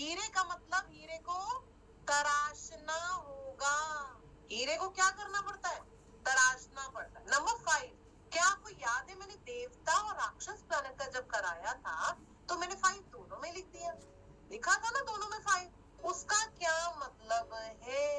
हीरे का मतलब हीरे को तराशना होगा। हीरे को क्या करना पड़ता है? तराशना पड़ता है। नंबर 5, क्या आपको याद है मैंने देवता और राक्षस प्लैनेट का जब कराया था तो मैंने 5 दोनों में लिख दिया, लिखा था ना दोनों में 5। उसका क्या मतलब है?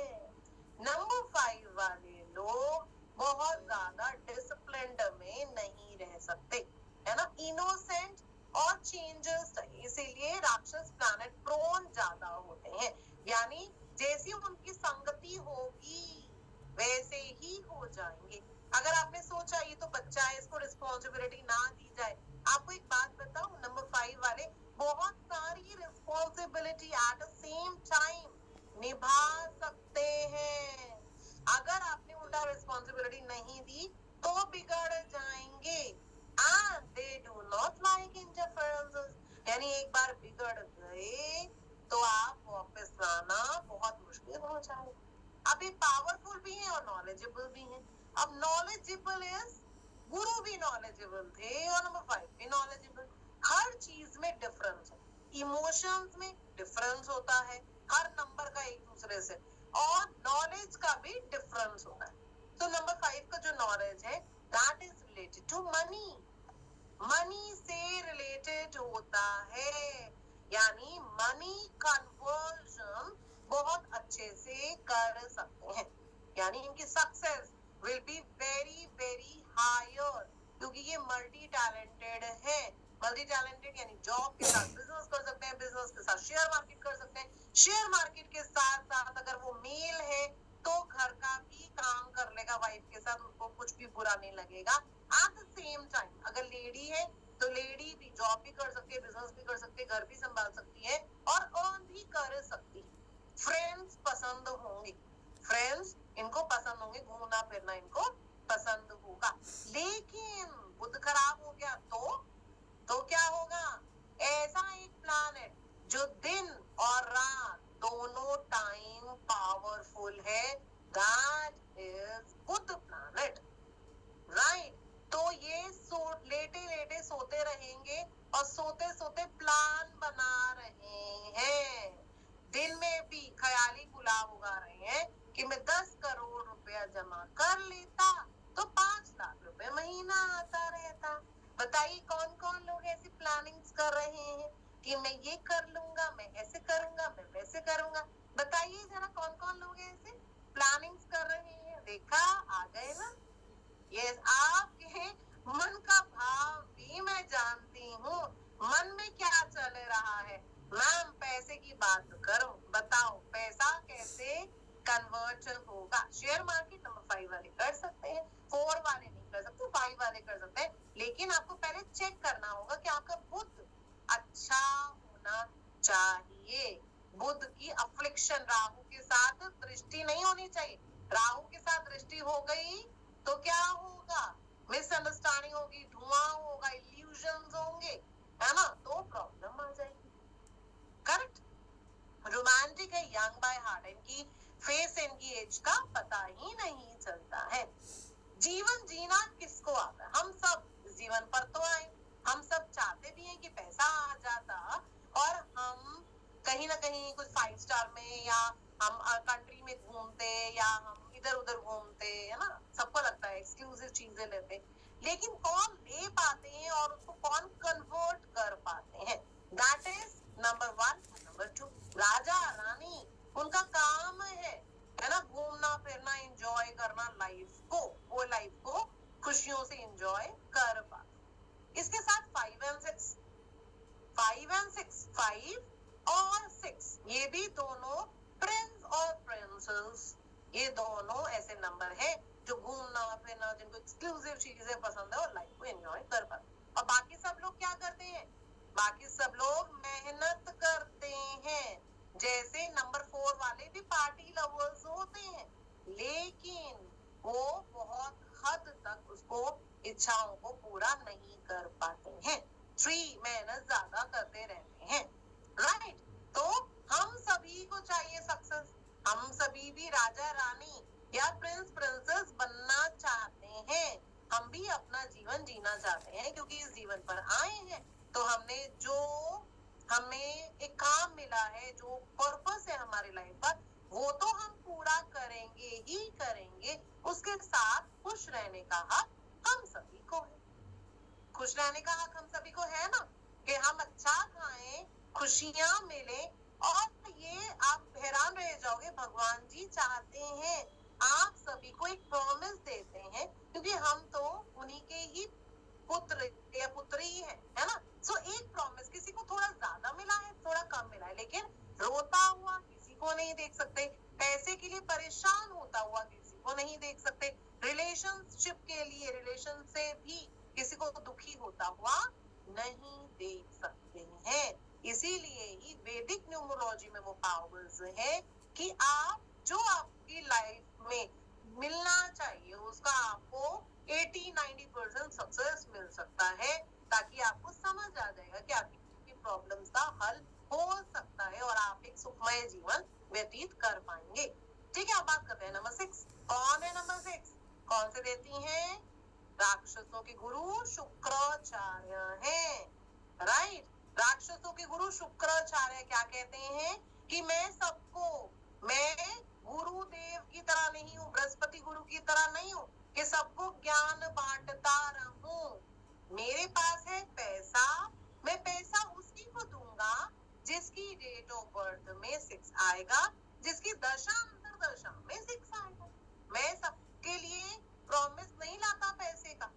नंबर 5 वाले लोग बहुत ज्यादा डिसिप्लिन्ड में नहीं रह सकते, है ना, इनोसेंट और चेंजेस, इसीलिए राक्षस प्लैनेट प्रोन ज्यादा होते हैं। यानी जैसी उनकी संगति होगी वैसे ही हो जाएंगे। अगर आपने सोचा ये तो बच्चा है, इसको रिस्पॉन्सिबिलिटी ना दी जाए, आपको एक बात बताऊं, नंबर 5 वाले बहुत सारी responsibility at the same time निभा सकते हैं। अगर आपने उल्टा रिस्पॉन्सिबिलिटी नहीं दी तो बिगड़ जाएंगे। And they do not like interferences, यानी एक बार बिगड़ गए तो आप वापस लाना बहुत मुश्किल हो जाएगा। अब ये पावरफुल भी है और नॉलेजेबल भी है। अब नॉलेजेबल इज, गुरु भी नॉलेजेबल थे और नंबर 5 भी नॉलेजेबल। हर चीज में डिफरेंस है, इमोशंस में डिफरेंस होता है हर नंबर का एक दूसरे से, और नॉलेज का भी डिफरेंस होता है। तो नंबर 5 का जो नॉलेज है that is related to money, money से रिलेटेड होता है, यानी मनी कन्वर्जन बहुत अच्छे से कर सकते हैं। यानी इनकी success will be very very higher, क्योंकि ये मल्टी टैलेंटेड है। मल्टी टैलेंटेड यानी जॉब के साथ बिजनेस कर सकते हैं, बिजनेस के साथ शेयर मार्केट कर सकते हैं, शेयर मार्केट के साथ साथ अगर वो मेल है तो घर का भी काम कर लेगा वाइफ के साथ, उसको कुछ भी बुरा नहीं लगेगा। एट द सेम टाइम अगर लेडी है तो लेडी भी जॉब भी कर सकती है, बिजनेस भी कर सकती है, घर भी संभाल सकती है और अर्न भी कर सकती है। फ्रेंड्स पसंद होंगे, फ्रेंड्स इनको पसंद होंगे, घूमना फिरना इनको पसंद होगा। लेकिन बुध खराब हो गया तो क्या होगा? ऐसा एक प्लैनेट जो दिन और रात दोनों टाइम पावरफुल है, that is Budh planet, right. तो ये लेटे लेटे सोते रहेंगे और सोते सोते प्लान बना रहे हैं, दिन में भी ख्याली गुलाब उगा रहे हैं कि मैं 10 करोड़ रुपया जमा कर लेता तो 5 लाख रुपए महीना आता रहता। बताइए कौन कौन लोग ऐसी प्लानिंग्स कर रहे हैं कि मैं ये कर लूंगा, मैं ऐसे करूंगा, मैं वैसे करूंगा। बताइए जरा कौन कौन लोग ऐसे प्लानिंग्स कर रहे हैं। देखा, आ गए ना। यस, आपके मन का भाव भी मैं जानती हूँ, मन में क्या चल रहा है। मैम पैसे की बात करो, बताओ पैसा कैसे कन्वर्ट होगा। शेयर मार्केट नंबर 5 वाले कर सकते हैं, 4 वाले नहीं कर सकते, 5 वाले कर सकते हैं। लेकिन आपको पहले चेक करना होगा कि आपका बुध अच्छा होना चाहिए। बुध की अफ्लिक्शन, राहु के साथ दृष्टि नहीं होनी चाहिए। राहु के साथ दृष्टि हो गई तो क्या होगा? मिसअंडरस्टैंडिंग होगी, धुआं होगा, इल्यूजन्स होंगे, है ना, तो प्रॉब्लम आ जाएगी। करेक्ट। रोमांटिक है, यंग बाय हार्ट, इनकी फेस, इनकी एज का पता ही नहीं चलता है। जीवन जीना किसको आता है? हम सब जीवन पर तो आए, हम सब चाहते भी हैं कि पैसा आ जाता और हम कहीं ना कहीं कुछ 5 स्टार में या हम कंट्री में घूमते या हम इधर उधर घूमते, है ना, सबको लगता है एक्सक्लूसिव चीजें लेते, लेकिन कौन ले पाते हैं और उसको कौन कन्वर्ट कर पाते हैं, that is number 1। Number 2, Raja Rani, उनका काम है ना, घूमना फिरना, एंजॉय करना लाइफ को, वो लाइफ को खुशियों से एंजॉय कर पाते। इसके साथ 5 and 6, 5 और 6 ये भी दोनों प्रिंस और प्रिंसेस, ये दोनों ऐसे नंबर है जो घूमना फिरना, जिनको एक्सक्लूसिव चीजें पसंद है और लाइफ को एंजॉय कर पाते। और बाकी सब लोग क्या करते हैं? बाकी सब लोग मेहनत करते हैं, जैसे नंबर 4 वाले भी पार्टी लवर्स होते हैं, लेकिन वो बहुत हद तक उसको इच्छाओं को पूरा नहीं कर पाते हैं। 3 मेहनत ज्यादा करते रहते हैं, राइट। तो हम सभी को चाहिए सक्सेस, हम सभी भी राजा रानी या प्रिंस प्रिंसेस बनना चाहते हैं, हम भी अपना जीवन जीना चाहते हैं, क्योंकि इस जीवन पर आए हैं तो हमने जो हमें एक काम मिला है, जो पर्पस है हमारी लाइफ का, वो तो हम पूरा करेंगे ही करेंगे। उसके साथ खुश रहने का हक हम सभी को है। खुश रहने का हक हम सभी को है ना, कि हम अच्छा खाएं, खुशियां मिले। और ये आप हैरान रह जाओगे, भगवान जी चाहते हैं आप सभी को एक प्रॉमिस देते हैं, क्योंकि हम तो उन्हीं के ही पुत्र या पुत्री है ना। सो एक प्रॉमिस, किसी को थोड़ा ज्यादा मिला है, थोड़ा कम मिला है, लेकिन रोता हुआ किसी को नहीं देख सकते, पैसे के लिए परेशान होता हुआ किसी को नहीं देख सकते, रिलेशनशिप के लिए, रिलेशन से भी किसी को दुखी होता हुआ नहीं देख सकते हैं। इसीलिए ही वैदिक न्यूमरोलॉजी में वो पावर्स है कि आप जो आपकी लाइफ में मिलना चाहिए उसका आपको 80-90% सक्सेस मिल सकता है, ताकि आपको समझ आ जाएगा कि आपकी प्रॉब्लम्स का हल हो सकता है और आप एक सुखमय जीवन व्यतीत कर पाएंगे। ठीक है, अब बात करते हैं नंबर 6। कौन है नंबर 6? कौन से देती हैं? राक्षसों के गुरु शुक्राचार्य हैं। राइट, राक्षसों के गुरु शुक्राचार्य क्या कहते हैं कि मैं सबको, मैं गुरुदेव की तरह नहीं हूँ, बृहस्पति गुरु की तरह नहीं हूँ कि सबको ज्ञान बांटता रहूं। मेरे पास है पैसा, मैं पैसा उसी को दूंगा जिसकी डेट ऑफ बर्थ में 6 आएगा, जिसकी दशा अंतरदशा में 6 आएगा। मैं सबके लिए प्रॉमिस नहीं लाता पैसे का,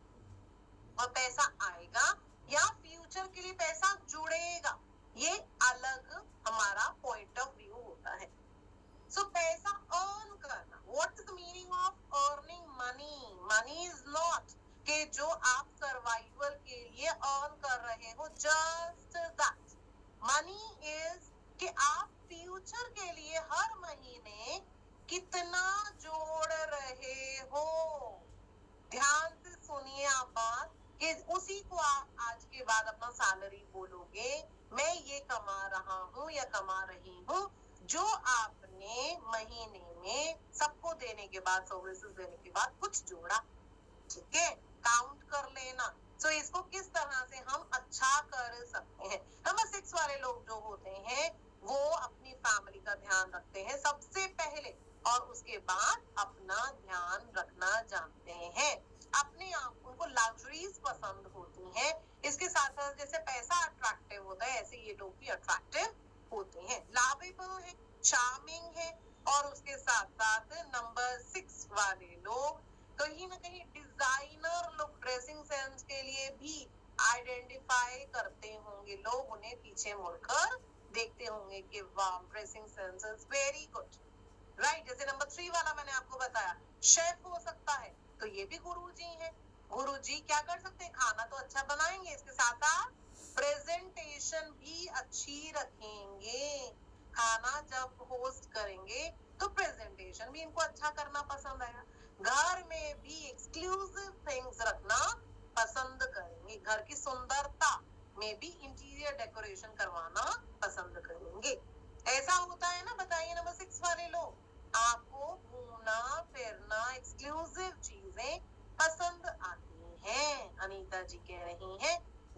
और पैसा आएगा या फ्यूचर के लिए पैसा जुड़ेगा, ये अलग हमारा पॉइंट ऑफ व्यू होता है। सो पैसा अर्न करना, what is the meaning of earning money? Money is not कि जो आप सर्वाइवल के लिए अर्न कर रहे हो, जस्ट दैट। मनी इज कि आप फ्यूचर के लिए हर महीने कितना जोड़ रहे हो। ध्यान से सुनिए आप बात, कि उसी को आप आज के बाद अपना सैलरी बोलोगे, मैं ये कमा रहा हूँ या कमा रही हूँ, जो आपने महीने में सबको देने के बाद, सर्विसेज देने के बाद कुछ जोड़ा। ठीक है, काउंट कर लेना। सो इसको किस तरह से हम अच्छा कर सकते हैं। नंबर 6 वाले लोग जो होते हैं वो अपनी फैमिली का ध्यान रखते हैं सबसे पहले, और उसके बाद अपना ध्यान रखना जानते हैं। अपने आप उनको लग्जरीज पसंद होती हैं। इसके साथ साथ जैसे पैसा अट्रैक्टिव होता है, ऐसे ये लोग भी अट्रैक्टिव होते हैं, लावेबल है, चार्मिंग है। और उसके साथ साथ नंबर 6 वाले लोग कहीं ना कहीं डिजाइनर लुक, ड्रेसिंग सेंस के लिए भी आइडेंटिफाई करते होंगे लोग, उन्हें पीछे मुड़कर देखते होंगे कि वाह, dressing sense is very good. Right, जैसे नंबर 3 वाला मैंने आपको बताया, शेफ हो सकता है, तो ये भी गुरुजी हैं। गुरुजी क्या कर सकते हैं? खाना तो अच्छा बनाएंगे, इसके साथ साथ प्रेजेंटेशन भी अच्छी रखेंगे। खाना जब होस्ट करेंगे तो प्रेजेंटेशन भी इनको अच्छा करना पसंद आएगा। घर में भी एक्सक्लूसिव थिंग्स रखना पसंद करेंगे, घर की सुंदरता में भी इंटीरियर डेकोरेशन करवाना पसंद करेंगे। ऐसा होता है ना, बताइए नंबर 6 वाले लोग, आपको घूमना फिरना, एक्सक्लूसिव चीजें पसंद आती हैं। अनीता जी कह रही हैं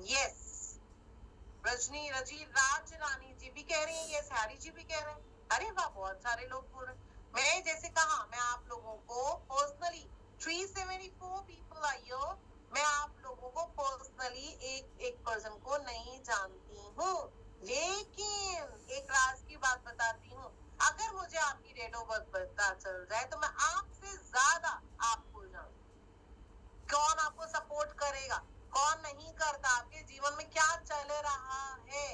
यस, रजनी रजी राज रानी जी भी कह रही हैं यस, हैरी जी भी कह रहे हैं। अरे वाह, बहुत सारे लोग बोल रहे हैं। मैं जैसे कहा, मैं आप लोगों को पर्सनली 374 पीपल आई हो, मैं आप लोगों को पर्सनली एक एक पर्सन को नहीं जानती हूँ, लेकिन एक राज की बात बताती हूँ, अगर मुझे आपकी डेट ऑफ बर्थ पता चल जाए तो मैं आपसे ज्यादा आपको जानूं। कौन आपको सपोर्ट करेगा, कौन नहीं करता, आपके जीवन में क्या चल रहा है,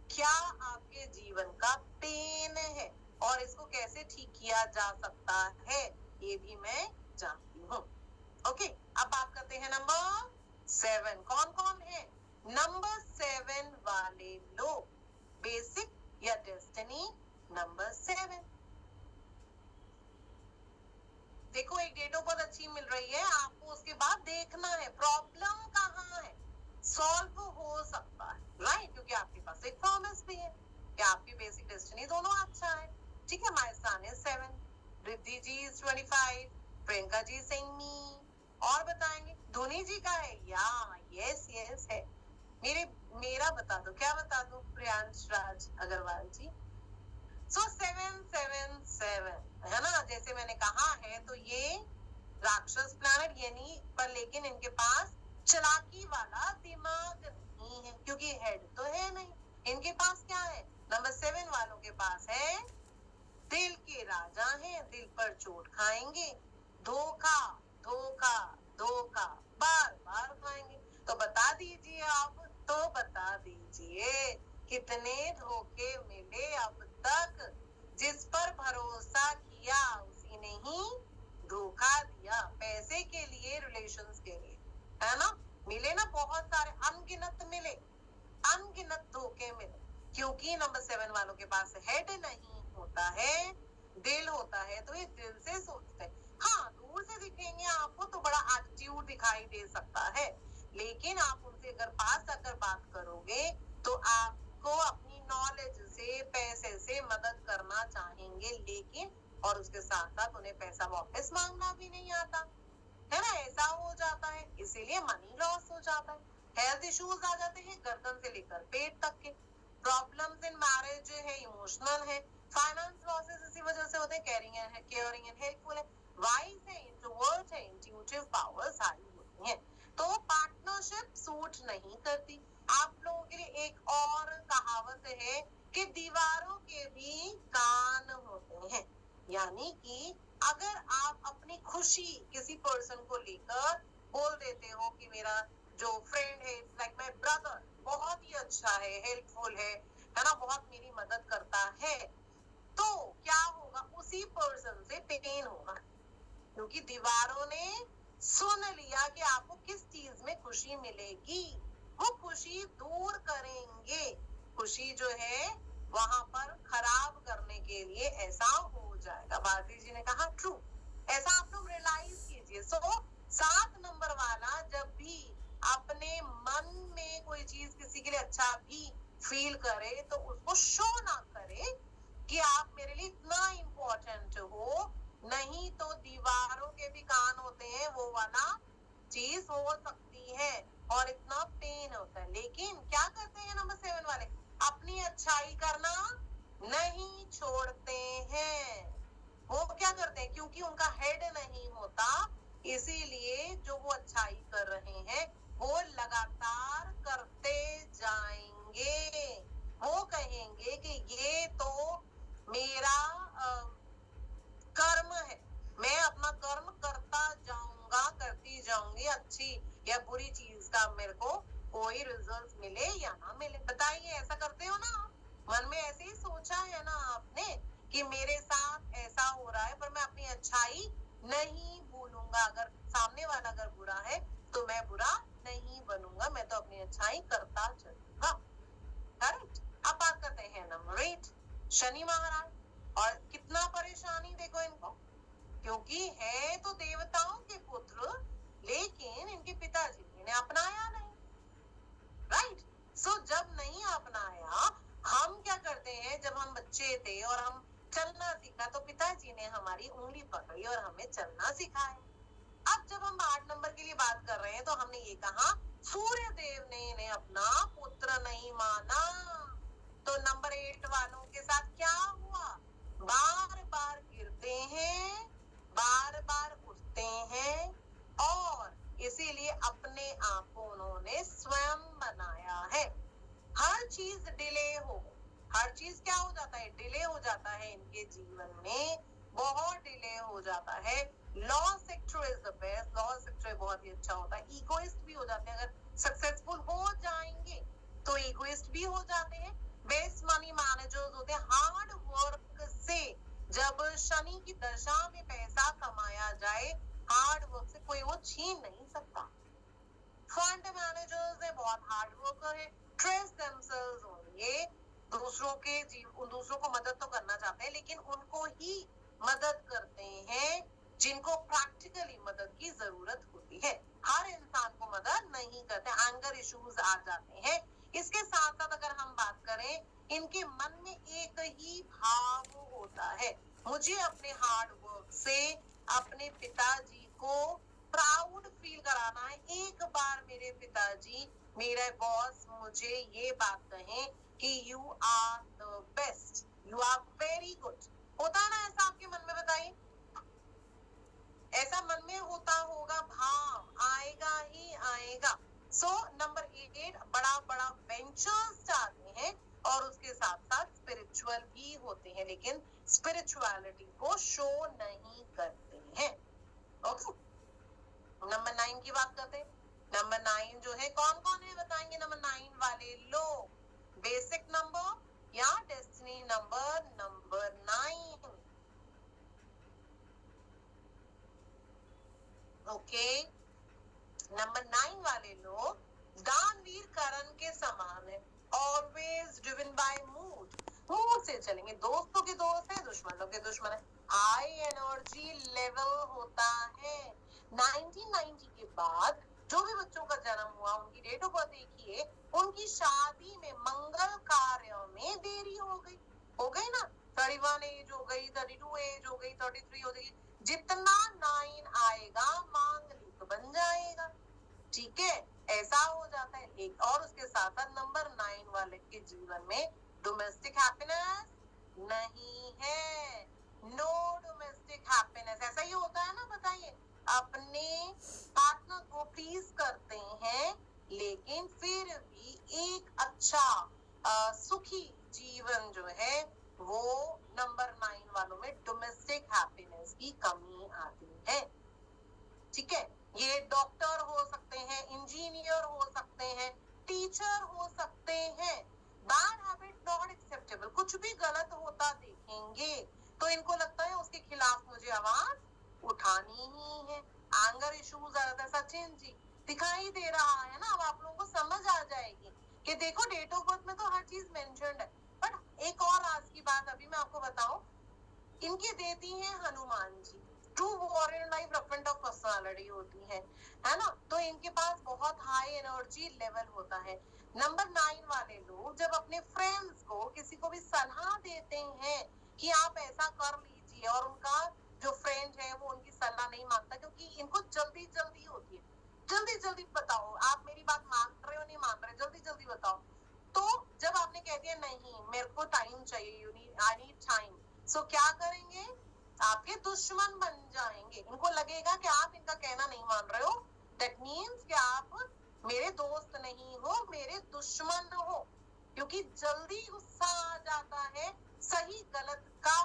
क्या आपके जीवन का पेन है, और इसको कैसे ठीक किया जा सकता है, ये भी मैं जानती हूँ। ओके, अब बात करते हैं नंबर 7। कौन कौन है नंबर 7 वाले लोग? बेसिक या डेस्टिनी नंबर 7। देखो, एक डेट ऑफ बर्थ अच्छी मिल रही है आपको, उसके बाद देखना है प्रॉब्लम कहाँ है, सॉल्व हो सकता है। राइट, क्योंकि आपके पास एक प्रॉमिस भी है कि आपकी बेसिक डेस्टिनी दोनों अच्छा है। ठीक है, my son is 7, Riddhi ji is 25, Priyanka ji saying me, और बताएंगे धोनी जी का है या यस यस है। मेरे मेरा बता दो, क्या बता दो प्रियांश राज अग्रवाल जी? सो 777 है ना, जैसे मैंने कहा है, तो ये राक्षस प्लैनेट यानी, पर लेकिन इनके पास चालाकी वाला दिमाग नहीं है, क्योंकि हेड तो है नहीं। इनके पास क्या है? नंबर 7 वालों के पास है दिल के राजा हैं, दिल पर चोट खाएंगे, धोखा धोखा धोखा बार बार खाएंगे। तो बता दीजिए आप, तो बता दीजिए कितने धोखे मिले अब तक? जिस पर भरोसा किया उसी ने ही धोखा दिया, पैसे के लिए, रिलेशंस के लिए, है ना? मिले ना बहुत सारे, अनगिनत मिले, अनगिनत धोखे मिले, क्योंकि नंबर 7 वालों के पास हेड नहीं होता है, दिल होता है, तो ये दिल से सोचते हैं। हाँ, दूर से दिखेंगे आपको तो बड़ा एटीट्यूड दिखाई दे सकता है, लेकिन आप उनसे अगर पास आकर बात करोगे तो आपको अपनी नॉलेज से, पैसे से मदद करना चाहेंगे, लेकिन और उसके साथ साथ उन्हें पैसा वापस मांगना भी नहीं आता, है ना? ऐसा हो जाता है, इसीलिए मनी लॉस हो जाता है, हेल्थ इश्यूज आ जाते हैं, गर्दन से लेकर पेट तक के प्रॉब्लम्स इन मैरिज है, इमोशनल है, फाइनेंस लॉसेस इसी वजह से होते हैं, केयरिंग एंड हेल्पफुल है, वाइज है, इंट्रोवर्ट है, इंट्यूटिव पावर्स हाई होती हैं, तो पार्टनरशिप सूट नहीं करती। आप लोगों के लिए एक और कहावत है कि दीवारों के भी कान होते हैं, यानी कि अगर आप अपनी खुशी किसी पर्सन को लेकर बोल देते हो कि मेरा जो फ्रेंड है, इट्स लाइक माय ब्रदर, बहुत ही अच्छा है, हेल्पफुल है ना, बहुत मेरी मदद करता है, तो क्या होगा? उसी पर्सन से पेन होगा, क्योंकि दीवारों ने सुन लिया कि आपको किस चीज में खुशी मिलेगी, वो खुशी दूर करेंगे, खुशी जो है वहां पर खराब करने के लिए ऐसा हो जाएगा। भारती जी ने कहा ट्रू, ऐसा आप लोग रियलाइज कीजिए। सो 7 नंबर वाला जब भी अपने मन में कोई चीज किसी के लिए अच्छा भी फील करे तो उसको शो ना करे कि आप मेरे लिए इतना इम्पोर्टेंट हो, नहीं तो दीवारों के भी कान होते हैं, वो वाला चीज हो सकती है और इतना पेन होता है। लेकिन क्या करते हैं नंबर 7 वाले? अपनी अच्छाई करना नहीं छोड़ते हैं। वो क्या करते हैं? क्योंकि उनका हेड नहीं होता, इसीलिए जो वो अच्छाई कर रहे हैं वो लगातार करते जाएंगे। वो कहेंगे कि ये तो मेरा कर्म है, मैं अपना कर्म करता जाऊंगा, करती जाऊंगी, अच्छी या बुरी चीज का मेरे को कोई रिजल्ट मिले या ना मिले। बताइए, ऐसा करते हो ना? मन में ऐसे ही सोचा है ना आपने कि मेरे साथ ऐसा हो रहा है, पर मैं अपनी अच्छाई नहीं भूलूंगा, अगर सामने वाला अगर बुरा है तो मैं बुरा नहीं बनूंगा, मैं तो अपनी अच्छाई करता चलूंगा। करेक्ट। अब बात करते हैं नंबर 8, शनि महाराज। और कितना परेशानी देखो इनको, क्योंकि है तो देवताओं के पुत्र, लेकिन इनके पिताजी ने इन्हें अपनाया नहीं। राइट। सो जब नहीं अपनाया, हम क्या करते हैं, जब हम बच्चे थे और हम चलना सीखा तो पिताजी ने हमारी उंगली पकड़ी और हमें चलना सिखाया। अब जब हम 8 नंबर के लिए बात कर रहे हैं तो हमने ये कहा सूर्य देव ने इन्हें अपना पुत्र नहीं माना। तो नंबर 8 वालों के साथ क्या हुआ? बार बार गिरते हैं, बार बार उठते हैं, और इसीलिए अपने आप को उन्होंने स्वयं बनाया है। हर चीज डिले हो, हर चीज क्या हो जाता है? डिले हो जाता है इनके जीवन में, बहुत डिले हो जाता है। Law sector is the best, law sector बहुत ही अच्छा होता है। इगोइस्ट भी हो जाते हैं, अगर सक्सेसफुल हो जाएंगे तो इगोइस्ट भी हो जाते हैं। बेस्ट मनी मैनेजर्स होते हैं। हार्ड वर्क से जब शनि की दशा में पैसा कमाया जाए, हार्ड वर्क से कोई वो छीन नहीं सकता। फंड मैनेजर्स है, बहुत हार्ड वर्कर है, ट्रेस देमसेल्व्स होंगे, दूसरों को मदद तो करना चाहते हैं, लेकिन उनको ही मदद करते हैं जिनको प्रैक्टिकली मदद की जरूरत होती है। हर इंसान को मदद नहीं करते, एंगर इश्यूज आ जाते हैं। इसके साथ साथ अगर हम बात करें, इनके मन में एक ही भाव होता है, मुझे अपने हार्ड वर्क से अपने पिताजी को प्राउड फील कराना है, एक बार मेरे पिताजी, मेरे बॉस मुझे ये बात कहें कि you are the best, you are very good. होता है ना ऐसा आपके मन में? बताइए, ऐसा मन में होता होगा, भाव आएगा ही आएगा। सो नंबर 8, बड़ा बड़ा वेंचर्स चाहते हैं और उसके साथ साथ स्पिरिचुअल भी होते हैं, लेकिन स्पिरिचुअलिटी को शो नहीं करते हैं। ओके, नंबर 9 की बात करते हैं। नंबर 9 जो है, कौन कौन है बताएंगे? नंबर 9 वाले लोग, बेसिक नंबर या destiny number, number 9। Okay, number 9 वाले लोग दानवीर करण के समान है, always driven by mood, mood से चलेंगे। दोस्तों के दोस्त है, दुश्मनों के दुश्मन है। हाई एनर्जी लेवल होता है। 1990 के बाद जो भी बच्चों का जन्म हुआ, उनकी डेट ऑफ बर्थ देखिए, उनकी शादी में, मंगल कार्य में देरी हो गई ना। 31 एज हो गई, 32 एज हो गई, 33 हो गई। जितना 9 आएगा मांगलिक बन जाएगा, ठीक है, ऐसा हो जाता है। एक और उसके साथ साथ नंबर 9 वाले के जीवन में डोमेस्टिक हैप्पीनेस नहीं है, नो डोमेस्टिक हैप्पीनेस। ऐसा ही होता है ना, बताइए। अपने पार्टनर को प्लीज करते हैं, लेकिन फिर भी एक अच्छा सुखी जीवन जो है वो नंबर 9 वालों में डोमेस्टिक हैप्पीनेस की कमी आती है, ठीक है। ये डॉक्टर हो सकते हैं, इंजीनियर हो सकते हैं, टीचर हो सकते हैं। बैड हैबिट नॉट एक्सेप्टेबल, कुछ भी गलत होता देखेंगे तो इनको लगता है उसके खिलाफ मुझे आवाज उठानी ही है। एंगर इश्यूज सचिन जी दिखाई दे रहा है ना, अब आप लोगों को समझ आ जाएगी कि देखो डेट ऑफ बर्थ में तो हर चीज मेंशन्ड है। बट एक और आज की बात अभी मैं आपको बताऊं, इनकी देती हैं Hanuman ji. True warrior life रफेंट ऑफ पर्सनालिटी होती है ना, तो इनके पास बहुत हाई एनर्जी लेवल होता है। नंबर 9 वाले लोग जब अपने फ्रेंड्स को, किसी को भी सलाह देते हैं कि आप ऐसा कर लीजिए, और उनका जो फ्रेंड है वो उनकी सलाह नहीं मानता, क्योंकि इनको जल्दी जल्दी होती है, जल्दी जल्दी बताओ आप मेरी बात मान रहे हो नहीं मान रहे, जल्दी जल्दी बताओ। तो जब आपने कह दिया नहीं मेरे को टाइम चाहिए, you need, I need time, so क्या करेंगे? आपके दुश्मन बन जाएंगे। इनको लगेगा कि आप इनका कहना नहीं मान रहे हो, दैट मीन्स कि आप मेरे दोस्त नहीं हो, मेरे दुश्मन हो, क्योंकि जल्दी गुस्सा आ जाता है, सही गलत का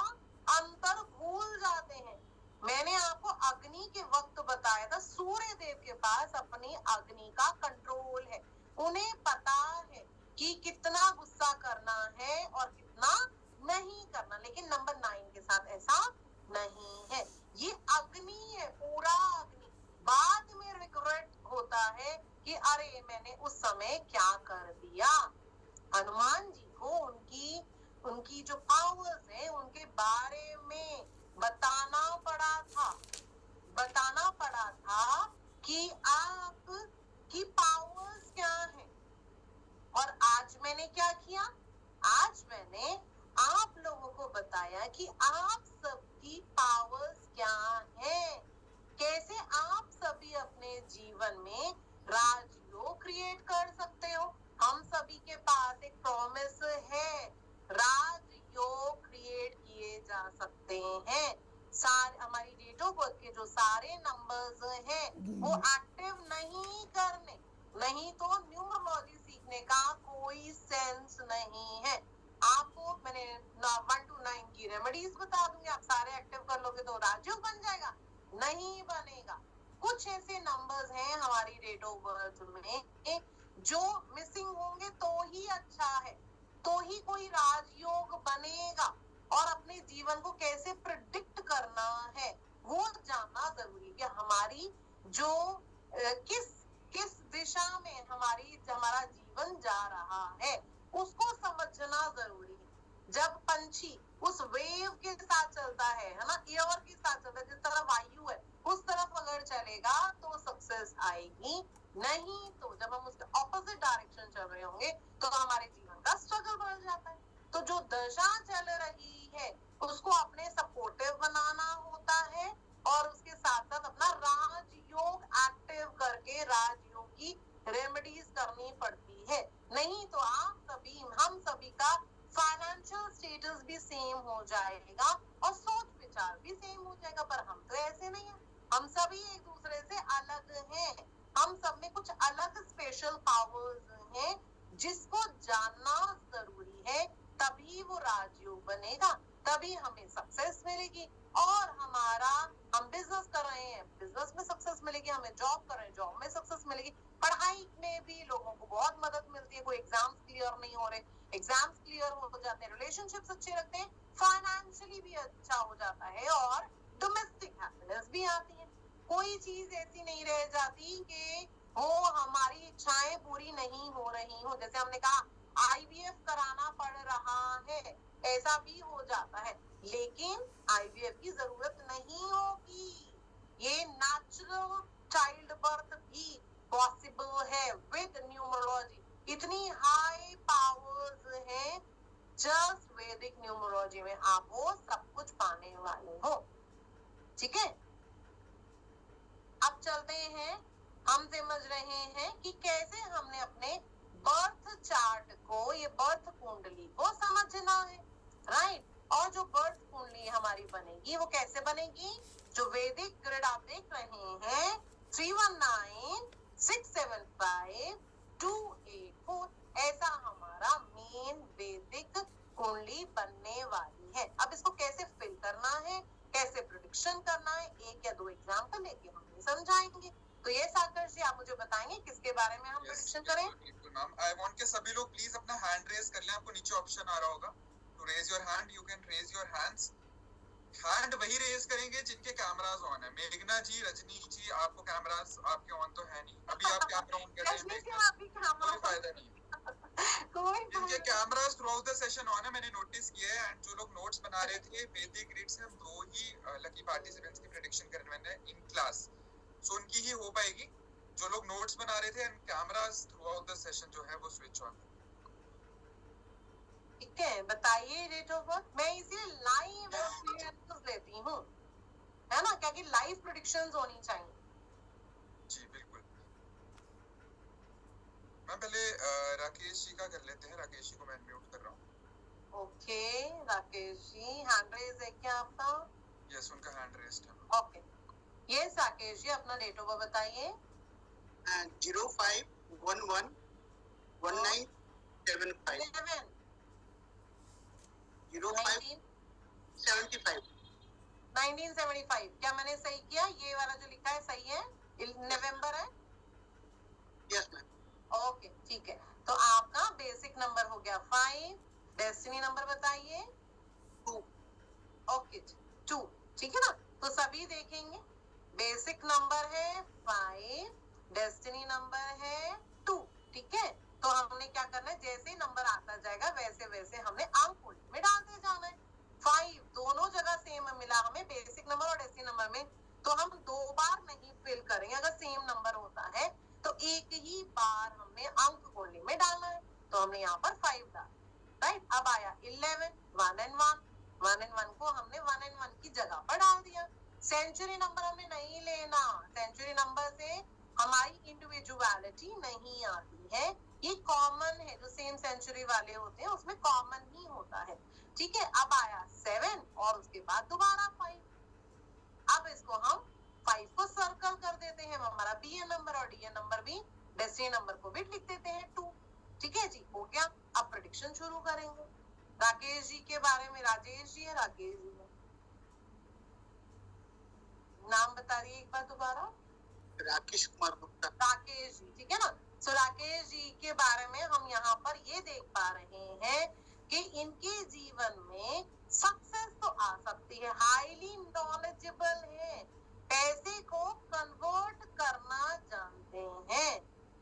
अंतर भूल जाते हैं। मैंने आपको अग्नि के वक्त बताया था, सूर्य देव के पास अपनी अग्नि का कंट्रोल है, उन्हें पता है कि कितना गुस्सा करना है और कितना नहीं करना, लेकिन नंबर 9 के साथ ऐसा नहीं है। ये अग्नि है, पूरा अग्नि। बाद में रिग्रेट होता है कि अरे मैंने उस समय क्या कर दिया। हनुमान जी को उनकी उनकी जो पावर्स है उनके बारे में बताना पड़ा था कि आप की पावर्स क्या है। और आज मैंने क्या किया? आज मैंने आप लोगों को बताया कि आप सबकी पावर्स क्या है, कैसे आप सभी अपने जीवन में राजयोग क्रिएट कर सकते हो। हम सभी के पास एक प्रॉमिस है, राजयोग क्रिएट किए जा सकते हैं। सारे हमारी डेट ऑफ बर्थ के जो सारे नंबर्स हैं वो एक्टिव नहीं करने, नहीं तो न्यूमरोलॉजी सीखने का कोई सेंस नहीं है। आपको मैंने 1 to 9 की रेमेडीज बता दूंगी, आप सारे एक्टिव कर लोगे तो राजयोग बन जाएगा, नहीं बनेगा। कुछ ऐसे नंबर्स हैं हमारी डेट ऑफ बर्थ में जो मिसिंग होंगे तो ही अच्छा है, तो ही कोई राजयोग बनेगा। और अपने जीवन को कैसे प्रिडिक्ट करना है वो जानना जरूरी है कि हमारी जो किस किस दिशा में हमारा जीवन जा रहा है उसको समझना जरूरी है। जब पंछी उस वेव के साथ चलता है ना, एयर के साथ चलता है, जिस तरह वायु है उस तरफ अगर चलेगा तो सक्सेस आएगी, नहीं तो जब हम उसके ऑपोजिट डायरेक्शन चल रहे होंगे तो हमारे जीवन का स्ट्रगल बढ़ जाता है। तो जो दशा चल रही है उसको अपने सपोर्टिव बनाना होता है और उसके साथ साथ अपना राजयोग एक्टिव करके जाएगा, पर हम तो ऐसे नहीं है, हम सभी एक दूसरे से अलग हैं, हम सब में कुछ अलग स्पेशल पावर्स हैं जिसको जानना जरूरी है, तभी वो राजयोग बनेगा, तभी हमें सक्सेस मिलेगी। और हमारा, हम बिजनेस कर रहे हैं, बिजनेस में सक्सेस मिलेगी, हमें जॉब कर रहे हैं, जॉब में सक्सेस मिलेगी, पढ़ाई में भी लोगों को बहुत मदद मिलती है, कोई एग्जाम्स क्लियर नहीं हो रहे, एग्जाम्स क्लियर हो जाते हैं, रिलेशनशिप्स अच्छे रखते हैं, फाइनेंशियली भी अच्छा हो जाता है, और डोमेस्टिक हैप्पीनेस भी आती है। कोई चीज ऐसी नहीं रह जाती कि वो हमारी इच्छाएं पूरी नहीं हो रही हो, जैसे हमने कहा आईवीएफ कराना पड़ रहा है, ऐसा भी हो जाता है, लेकिन आईवीएफ की जरूरत नहीं होगी, ये नेचुरल चाइल्ड बर्थ भी पॉसिबल है विद न्यूमरोलॉजी। इतनी हाई पावर्स है जस्ट वैदिक न्यूमरोलॉजी में, आप वो सब कुछ पाने वाले हो। ठीक है, अब चलते हैं, हम समझ रहे हैं कि कैसे हमने अपने बर्थ चार्ट को, ये बर्थ कुंडली को समझना है, राइट। और जो बर्थ कुंडली हमारी बनेगी वो कैसे बनेगी, जो वैदिक ग्रिड आप देख रहे हैं 319675 ऐसा हमारा मेन वैदिक कुंडली बनने वाली है। अब इसको कैसे फिल करना है, कैसे प्रेडिक्शन करना है, एक या दो एग्जाम्पल लेके हम समझाएंगे। तो ये सागर जी आप मुझे बताएंगे किसके बारे में हम प्रेडिक्शन करें। मैम, आई वांट के सभी लोग प्लीज अपना हैंड रेज कर लें, आपको नीचे ऑप्शन आ रहा होगा to raise your hand, you can raise your hands. Hand वही रेज करेंगे जिनके कैमरास ऑन है। मेघना जी, रजनी जी, आपको कैमरास आपके ऑन तो है नहीं, अभी आप कैमरा ऑन कर रहे हैं, कोई फायदा नहीं है। जिनके cameras through out the session on है, मैंने नोटिस किया है, एंड जो लोग नोट्स बना रहे थे वैदिक ग्रिड से, हम 2 ही लकी पार्टिसिपेंट्स की प्रेडिक्शन करने वाले हैं इन क्लास, सो उनकी ही हो पाएगी। जो लोग नोट्स बना रहे थे and cameras through out the session जो है वो स्विच ऑन। ठीक है, बताइए डेट ऑफ बर्थ। मैं इसे लाइव आंसर्स लेती हूँ, है ना, क्योंकि लाइव प्रेडिक्शंस होनी चाहिए। जी बिल्कुल मैं पहले राकेश जी का कर लेते हैं, राकेश जी को मैं म्यूट कर रहा हूँ। Okay Rakesh ji, hand raise है क्या आपका? यस, उनका हैंड रेज्ड है। ओके, ये राकेश जी अपना डेट ऑफ बर्थ बताइए। 0511 1975 1975। क्या मैंने सही किया? ये वाला जो लिखा है सही है, नवंबर है? Yes ma'am. ओके ठीक है, तो आपका बेसिक नंबर हो गया 5, डेस्टिनी नंबर बताइए। 2। ओके 2, ठीक है ना। तो सभी देखेंगे, बेसिक नंबर है 5, डेस्टिनी नंबर है 2, ठीक है। तो हमने क्या करना है, जैसे ही नंबर आता जाएगा वैसे वैसे हमने अंक कुंडली में डालते जाना है। 5 दोनों जगह सेम मिला हमें, बेसिक नंबर और डेस्टिनी नंबर में, तो हम 2 बार नहीं फिल करेंगे। अगर सेम नंबर होता है तो एक ही बार हमने अंक कुंडली में डालना है, तो हमने यहाँ पर 5 डाला, राइट। अब आया 11, 1 and 1 को हमने 1 and 1 की जगह पर डाल दिया। सेंचुरी नंबर हमें नहीं लेना, सेंचुरी नंबर से हमारी इंडिविजुअलिटी नहीं आती है, ये कॉमन है, जो सेम सेंचुरी वाले होते हैं उसमें कॉमन ही होता है, ठीक है। अब आया 7 और उसके बाद दोबारा 5। अब इसको हम 5 को सर्कल कर देते हैं, हमारा बीएन नंबर और डीएन नंबर भी, डेस्टिनी नंबर को भी लिख देते हैं 2, ठीक है जी, हो गया। अब प्रेडिक्शन शुरू करेंगे। राकेश जी के बारे में, राजेश जी है, राकेश जी है, नाम बता दिए एक बार दोबारा। राकेश कुमार गुप्ता। राकेश जी, ठीक है ना। सो राकेश जी के बारे में हम यहाँ पर ये देख पा रहे हैं कि इनके जीवन में सक्सेस तो आ सकती है, हाईली नॉलेजेबल है, पैसे को कन्वर्ट करना जानते हैं,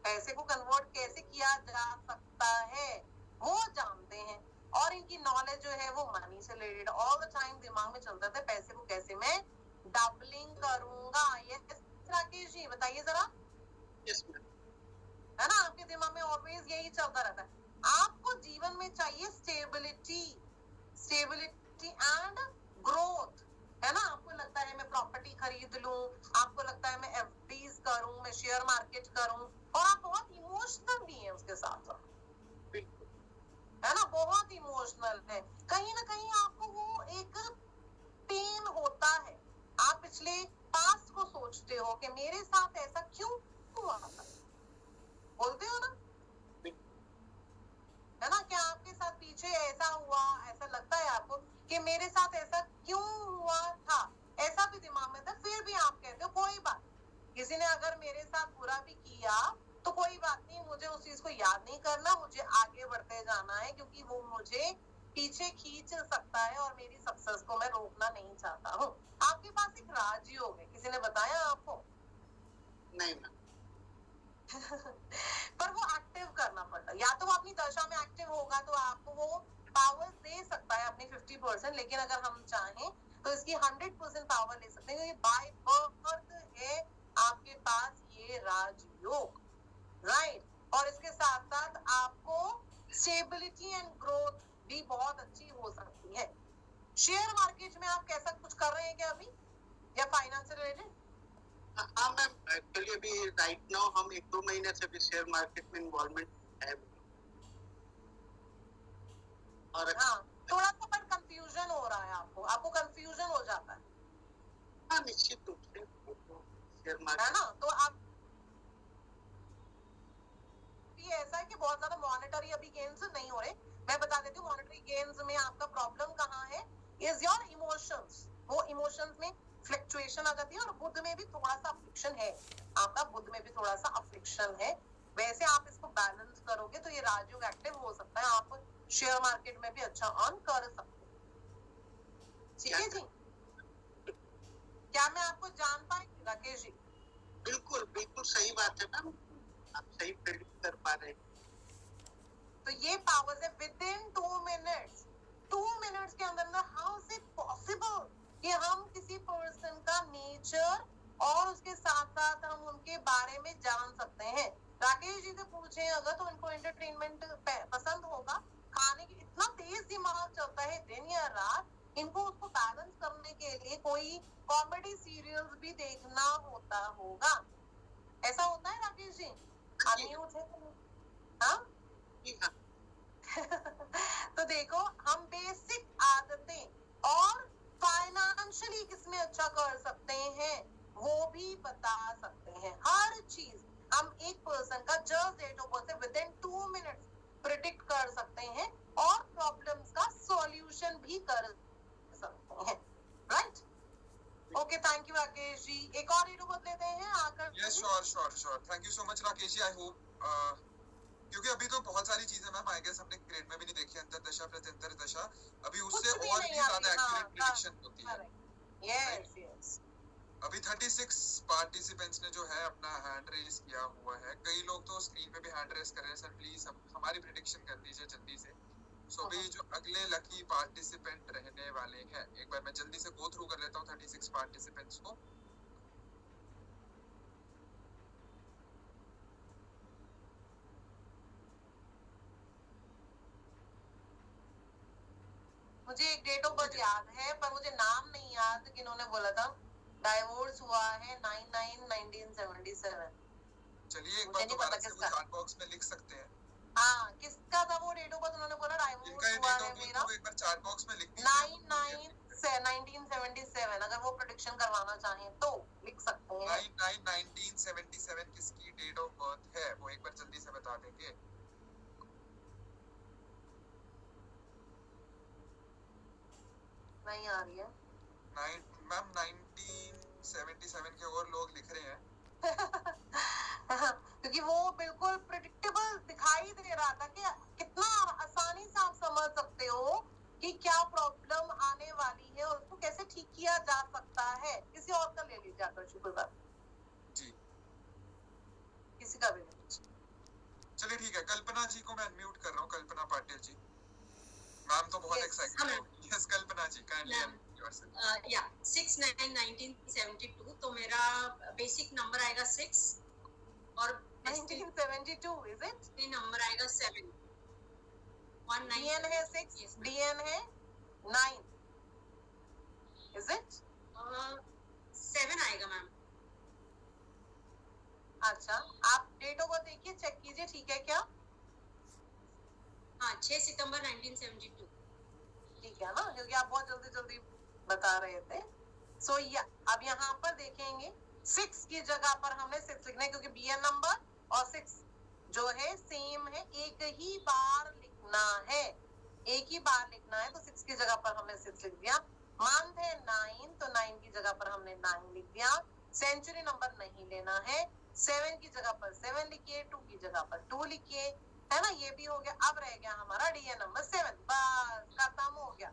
पैसे को कन्वर्ट कैसे किया जा सकता है वो जानते हैं, और इनकी नॉलेज जो है वो मनी से रिलेटेड ऑल द टाइम दिमाग में चलता था, पैसे को कैसे मैं डबलिंग करूंगा। यस राकेश जी बताइए जरा। Yes ma'am. है ना, आपके दिमाग में ऑलवेज यही चलता रहता है। आपको जीवन में चाहिए स्टेबिलिटी, स्टेबिलिटी एंड ग्रोथ, है ना। आपको लगता है मैं प्रॉपर्टी खरीद लूं, आपको लगता है मैं एफडीज करूं, मैं शेयर मार्केट करूं, और आप बहुत इमोशनल भी हैं उसके साथ साथ, है ना, बहुत इमोशनल है। कहीं ना कहीं आपको वो एक पेन होता है, हो कि मेरे साथ ऐसा क्यों हुआ था, बोलते हो ना, है ना? क्या आपके साथ पीछे ऐसा हुआ, ऐसा लगता है आपको कि मेरे साथ ऐसा क्यों हुआ था, ऐसा भी दिमाग में था, फिर भी आप कहते हो कोई बात, किसी ने अगर मेरे साथ बुरा भी किया तो कोई बात नहीं, मुझे उस चीज को याद नहीं करना, मुझे आगे बढ़ते जाना है, क्योंकि वो मुझे पीछे खींच सकता है और मेरी सक्सेस को मैं रोकना नहीं चाहता हूँ। आपके पास एक राजयोग है, किसी ने बताया आपको? नहीं मैम। पर वो एक्टिव करना पड़ता है, या तो वो अपनी दशा में एक्टिव होगा तो आपको वो पावर दे सकता है अपनी 50%, लेकिन अगर हम चाहें तो इसकी 100% पावर ले सकते हैं, बाय बर्थ है आपके पास ये राजयोग, राइट? और इसके साथ साथ आपको स्टेबिलिटी एंड ग्रोथ भी बहुत अच्छी हो सकती है। शेयर मार्केट में आप कैसा कुछ कर रहे हैं क्या अभी, या फाइनेंस से रिलेटेड? हाँ मैम, एक्चुअली अभी राइट नाउ हम 1-2 महीने से भी शेयर मार्केट में इन्वॉल्वमेंट है। और हाँ, थोड़ा सा पर कंफ्यूजन हो रहा है, आपको कंफ्यूजन हो जाता है, हाँ निश्चित रूप से शेयर है मार्केट, ना? तो आप भी ऐसा है कि बहुत ज्यादा मॉनेटरी अभी गेन्स नहीं हो रहे। मैं बता देती हूँ मॉनेटरी गेन्स में आपका प्रॉब्लम कहाँ है, इज योर इमोशंस। वो इमोशंस में फ्लक्चुएशन आ जाती है, और बुद्ध में भी थोड़ा सा अफ्लिक्शन है, आपका बुद्ध में भी थोड़ा सा अफ्लिक्शन है। वैसे आप इसको बैलेंस करोगे तो ये राजयोग एक्टिव हो सकता है, आप शेयर मार्केट में भी अच्छा अर्न कर सकते हैं। ठीक है जी, क्या मैं आपको जान पाएंगी राकेश जी? बिल्कुल बिल्कुल सही बात है मैम, आप सही प्रेडिक्ट कर पा रहे हैं। तो ये पावर्स है विद इन 2 मिनट्स के अंदर अंदर। हाउ इज इट पॉसिबल कि हम किसी पर्सन का नेचर और उसके साथ साथ हम उनके बारे में जान सकते हैं? राकेश जी से पूछे अगर तो उनको एंटरटेनमेंट पसंद होगा, खाने की इतना तेज दिमाग चलता है दिन या रात, इनको उसको बैलेंस करने के लिए कोई कॉमेडी सीरियल्स भी देखना होता होगा, ऐसा होता है राकेश जी? अनम्यूट है तो हाँ? जी हाँ, तो देखो, हम बेसिक आदतें और फाइनेंशियली किसमें अच्छा कर सकते हैं वो भी बता सकते हैं। हर चीज हम एक पर्सन का जस्ट डेट ऑफ बर्थ से विद इन 2 मिनट्स प्रिडिक्ट कर सकते हैं और प्रॉब्लम्स का सॉल्यूशन भी कर सकते हैं, right? Okay, thank you Rakesh ji. एक और डेट ऑफ बर्थ लेते हैं आकर। Yes sure, thank you so much Rakesh ji. I hope, क्योंकि अभी तो बहुत सारी चीजें मैम आई गेस हमने ग्रेड में भी नहीं देखी, अंतर्दशा प्रत्यंतर दशा, अभी उससे कुछ भी और नहीं भी ज्यादा आती, एक्यूरेट प्रेडिक्शन होती है। Yes yes. अभी 36 पार्टिसिपेंट्स ने जो है अपना हैंड रेज किया हुआ है, कई लोग तो स्क्रीन पे भी हैंड रेज कर रहे हैं, सर प्लीज हमारी प्रेडिक्शन कर दीजिए जल्दी से। सो अभी जो अगले लकी पार्टिसिपेंट रहने वाले हैं, एक बार मैं जल्दी से गो थ्रू कर लेता हूँ 36 पार्टिसिपेंट्स को। मुझे एक डेट ऑफ बर्थ याद है पर मुझे नाम नहीं याद किन्होंने बोला था। डाइवोर्स हुआ है 9/9/1977। चलिए एक मुझे बार नहीं दोबारा पता से वो किसका। चैट बॉक्स में लिख सकते हैं। हाँ, किसका था वो डेट ऑफ बर्थ? उन्होंने बोला इनका डाइवोर्स ये हुआ डेट है ऑफ बर्थ मेरा को एक बार चैट बॉक्स में लिख दीजिए। 1977। अगर वो प्रेडिक्शन करवाना चाहें तो लिख सकते हैं। 9/9/1977 किसकी डेट ऑफ बर्थ है वो एक बार जल्दी से बता देंगे। नहीं आ रही है। मैम 1977 के और लोग लिख रहे हैं। क्योंकि वो बिल्कुल प्रेडिक्टेबल दिखाई दे रहा था कि कितना आसानी से आप समझ सकते हो कि क्या प्रॉब्लम आने वाली है और उसको कैसे ठीक किया जा सकता है। किसी और का ले लीजिए आकर्षि, कोई बात जी किसी का भी ले लीजिए। चलिए ठीक है, कल्पना जी को मैं अनम्यूट कर रहा हूँ। कल्पना पाटिल जी, मैम तो बहुत एक्साइटेड हो। यस कल्पना जी, काइंडली अनम्यूट योरसेल्फ। या 6/9/1972 तो मेरा बेसिक नंबर आएगा 6 और 1972 इज इट? नंबर आएगा 7। डीएन है 6, डीएन है 9 इज इट? 7 आएगा मैम। अच्छा, आप डेट ऑफ बर्थ देखिए, चेक कीजिए ठीक है क्या? हाँ 6 सितंबर 1972। ठीक है ना, क्योंकि आप बहुत जल्दी जल्दी बता रहे थे। सो अब यहाँ पर देखेंगे 6 की जगह पर हमने 6 लिखना है, क्योंकि BN नंबर और 6 जो है सेम है, एक ही बार लिखना है, एक ही बार लिखना है। तो 6 की जगह पर हमने 6 लिख दिया। मंथ है 9, तो 9 की जगह पर हमने 9 लिख दिया। सेंचुरी नंबर नहीं लेना है, 7 की जगह पर 7 लिखिए, 2 की जगह पर 2 लिखिए, है ना। ये भी हो गया। अब रह गया हमारा DN नंबर 7, बस खत्म हो गया।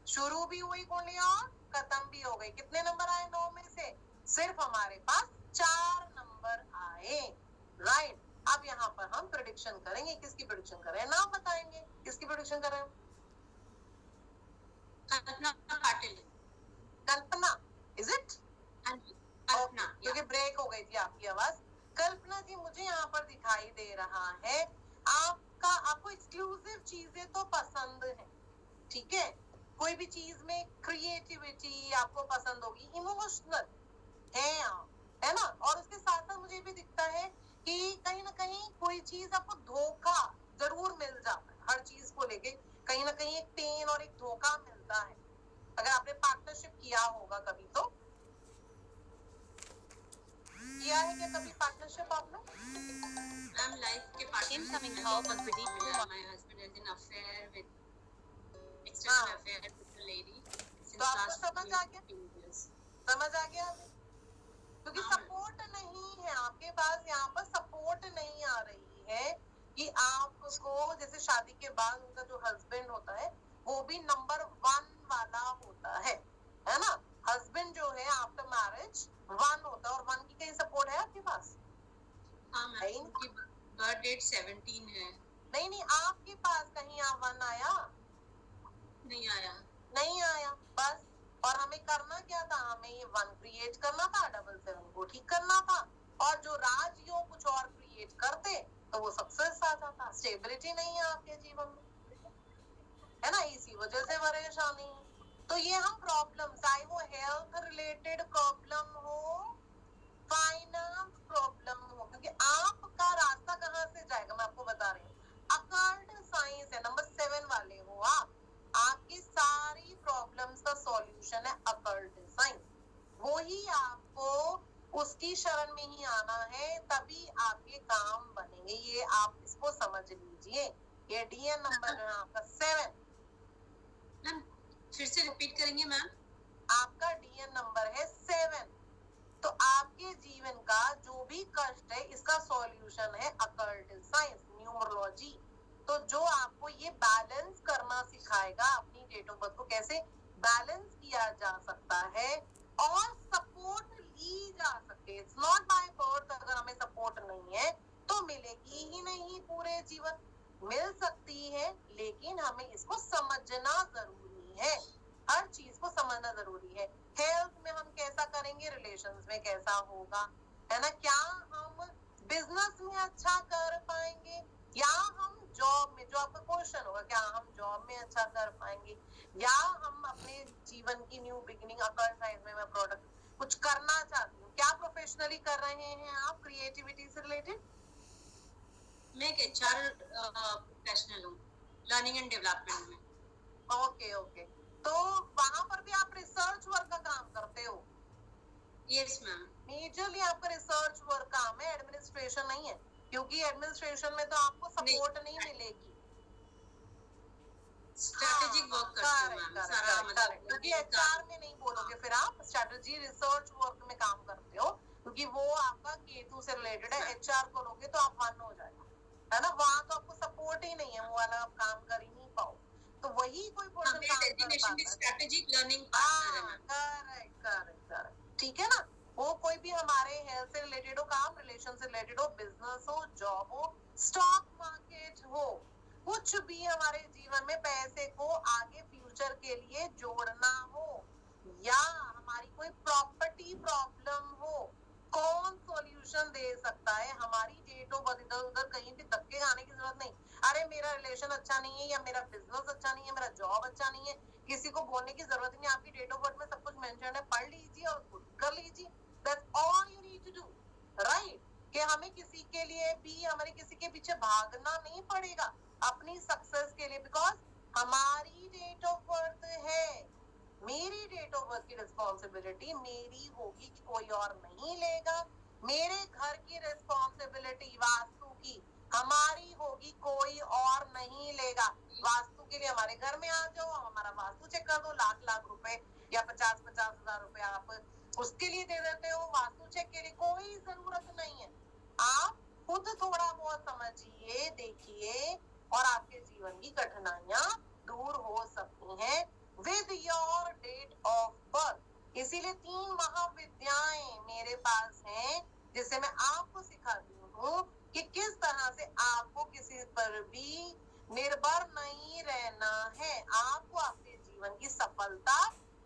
शुरू भी हुई कुंडली और खत्म भी हो गई। कितने नंबर आए 9 में से? सिर्फ हमारे पास 4 नंबर आए, राइट। अब यहाँ पर हम प्रेडिक्शन करेंगे। किसकी प्रेडिक्शन करें? नाम बताएंगे। किसकी प्रेडिक्शन करें? कल्पना पाटिल। कल्पना, इज इट? हाँ जी, कल्पना। क्योंकि ब्रेक हो गई थी आपकी आवाज। कल्पना जी, मुझे यहाँ पर दिखाई दे रहा है आपको एक्सक्लूसिव चीजें तो पसंद है, ठीक है। कोई भी चीज में क्रिएटिविटी आपको पसंद होगी, इमोशनल है आप, है ना। और उसके साथ साथ मुझे भी दिखता है कि कहीं ना कहीं कोई चीज आपको धोखा जरूर मिल जाता है। हर चीज को लेके कहीं ना कहीं एक पेन और एक धोखा मिलता है। अगर आपने पार्टनरशिप किया होगा कभी, तो किया है क्या कभी पार्टनरशिप आपने? I'm life के partner Incoming हैं। call बहुत from Pradeep मिला। Kumar. My husband has an affair with external affair with a lady since तो आपको last समझ आ गया? 15 years. समझ आ गया अभी? क्योंकि हाँ। सपोर्ट नहीं है आपके पास, यहाँ पर सपोर्ट नहीं आ रही है कि आपको, जैसे शादी के बाद उनका जो हस्बैंड होता है वो भी नंबर 1 वाला होता है ना। हस्बैंड जो है आफ्टर मैरिज 1 होता है, और 1 की कहीं सपोर्ट है आपके पास? हाँ मैम, उनकी बर्थ डेट 17 है। नहीं, आपके पास कहीं 1 आया? नहीं आया। नहीं आया, बस। और हमें करना क्या था? हमें ये 1 क्रिएट करना था, 777 को ठीक करना था, और जो राजयोग कुछ और क्रिएट करते तो वो सक्सेस आ जाता। स्टेबिलिटी नहीं है आपके जीवन में, है ना, इसी वजह से परेशानी है। तो ये हम प्रॉब्लम, चाहे वो हेल्थ रिलेटेड प्रॉब्लम हो, फाइनेंस प्रॉब्लम हो, क्योंकि आपका रास्ता कहाँ से जाएगा मैं आपको बता रही हूँ। अकल्ट साइंस है, नंबर 7 वाले हो आप, आपकी सारी प्रॉब्लम्स का सॉल्यूशन है अकल्ट साइंस। वो ही आपको उसकी शरण में ही आना है, तभी आपके काम बनेंगे। ये आप इसको समझ लीजिए। ये DN नंबर है आपका 7। मैम फिर से रिपीट करेंगे मैम? आपका DN नंबर है 7। तो आपके जीवन का जो भी कष्ट है, इसका सॉल्यूशन है अकल्ट साइंस, न्यूमरोलॉजी। तो जो आपको ये बैलेंस करना सिखाएगा, अपनी डेट ऑफ बर्थ को कैसे बैलेंस किया जा सकता है और सपोर्ट ली जा सके। It's not by birth. अगर हमें सपोर्ट नहीं है तो मिलेगी ही नहीं पूरे जीवन। मिल सकती है, लेकिन हमें इसको समझना जरूरी है। हर चीज को समझना जरूरी है। हेल्थ में हम कैसा करेंगे, रिलेशंस में कैसा होगा, है ना। क्या हम बिजनेस में अच्छा कर पाएंगे, या हम जॉब में, जो आपका क्वेश्चन होगा, क्या हम जॉब में अच्छा कर पाएंगे, या हम अपने जीवन की न्यू बिगिनिंग अकल्ट साइंस में मैं प्रोडक्ट कुछ करना चाहती हूँ। क्या प्रोफेशनली कर रहे हैं आप क्रिएटिविटी से रिलेटेड? मैं एक HR प्रोफेशनल हूँ, लर्निंग एंड डेवलपमेंट में। ओके। तो वहां पर भी आप रिसर्च वर्क का काम करते हो? Yes ma'am. मेजरली आपका रिसर्च वर्क काम है, एडमिनिस्ट्रेशन नहीं है, क्योंकि एडमिनिस्ट्रेशन में तो आपको सपोर्ट नहीं मिलेगी। स्ट्रेटेजिक वर्क करती हूँ मैम, सारा मतलब क्योंकि HR में नहीं बोलोगे, फिर आप स्ट्रेटेजी रिसर्च वर्क में काम करते हो, क्योंकि वो आपका केतु से रिलेटेड है। HR को लोगे तो आप 1 हो जाएगा, है ना। वहां तो आपको सपोर्ट ही नहीं है, वो वाला आप काम कर ही नहीं पाओ। तो वही कोई पर्सन काम कर डेजिग्नेशन भी पाता है। स्ट्रेटेजिक लर्निंग पार्टनर है मैम। करेक्ट, ठीक है ना। वो कोई भी हमारे हेल्थ से रिलेटेड हो काम, रिलेशन से रिलेटेड हो, बिजनेस हो, जॉब हो, स्टॉक मार्केट हो, कुछ भी हमारे जीवन में पैसे को आगे फ्यूचर के लिए जोड़ना हो, या हमारी कोई प्रॉपर्टी प्रॉब्लम हो, कौन सॉल्यूशन दे सकता है? हमारी डेट ऑफ बर्थ इधर उधर कहीं भी धक्के खाने की जरूरत नहीं। अरे मेरा रिलेशन अच्छा नहीं है, या मेरा बिजनेस अच्छा नहीं है, मेरा जॉब अच्छा नहीं है, किसी को बोलने की जरूरत नहीं। आपकी डेट ऑफ बर्थ में सब कुछ मेंशन है, पढ़ लीजिए और खुद कर लीजिए। That's all you need to do, right. कि हमें किसी के लिए भी, हमारे किसी के पीछे भागना नहीं पड़ेगा अपनी सक्सेस के लिए, बिकॉज हमारी डेट ऑफ बर्थ है मेरी डेट ऑफ बर्थ की रिस्पॉन्सिबिलिटी मेरी होगी कि कोई और नहीं लेगा। मेरे घर की रिस्पॉन्सिबिलिटी वास्तु की हमारी होगी, कोई और नहीं लेगा। वास्तु के लिए हमारे घर में आ जाओ, हमारा वास्तु चेक कर दो, लाख लाख रुपए या 50-50 हजार रुपए आप उसके लिए दे देते हो। वास्तु चेक के लिए कोई जरूरत नहीं है। आप खुद थोड़ा बहुत समझिए, देखिए, और आपके जीवन की कठिनाइयां दूर हो सकती हैं with your date of birth. इसीलिए 3 महाविद्याएं मेरे पास हैं जिसे मैं आपको सिखाती हूँ कि किस तरह से आपको किसी पर भी निर्भर नहीं रहना है। आपको अपने जीवन की सफलता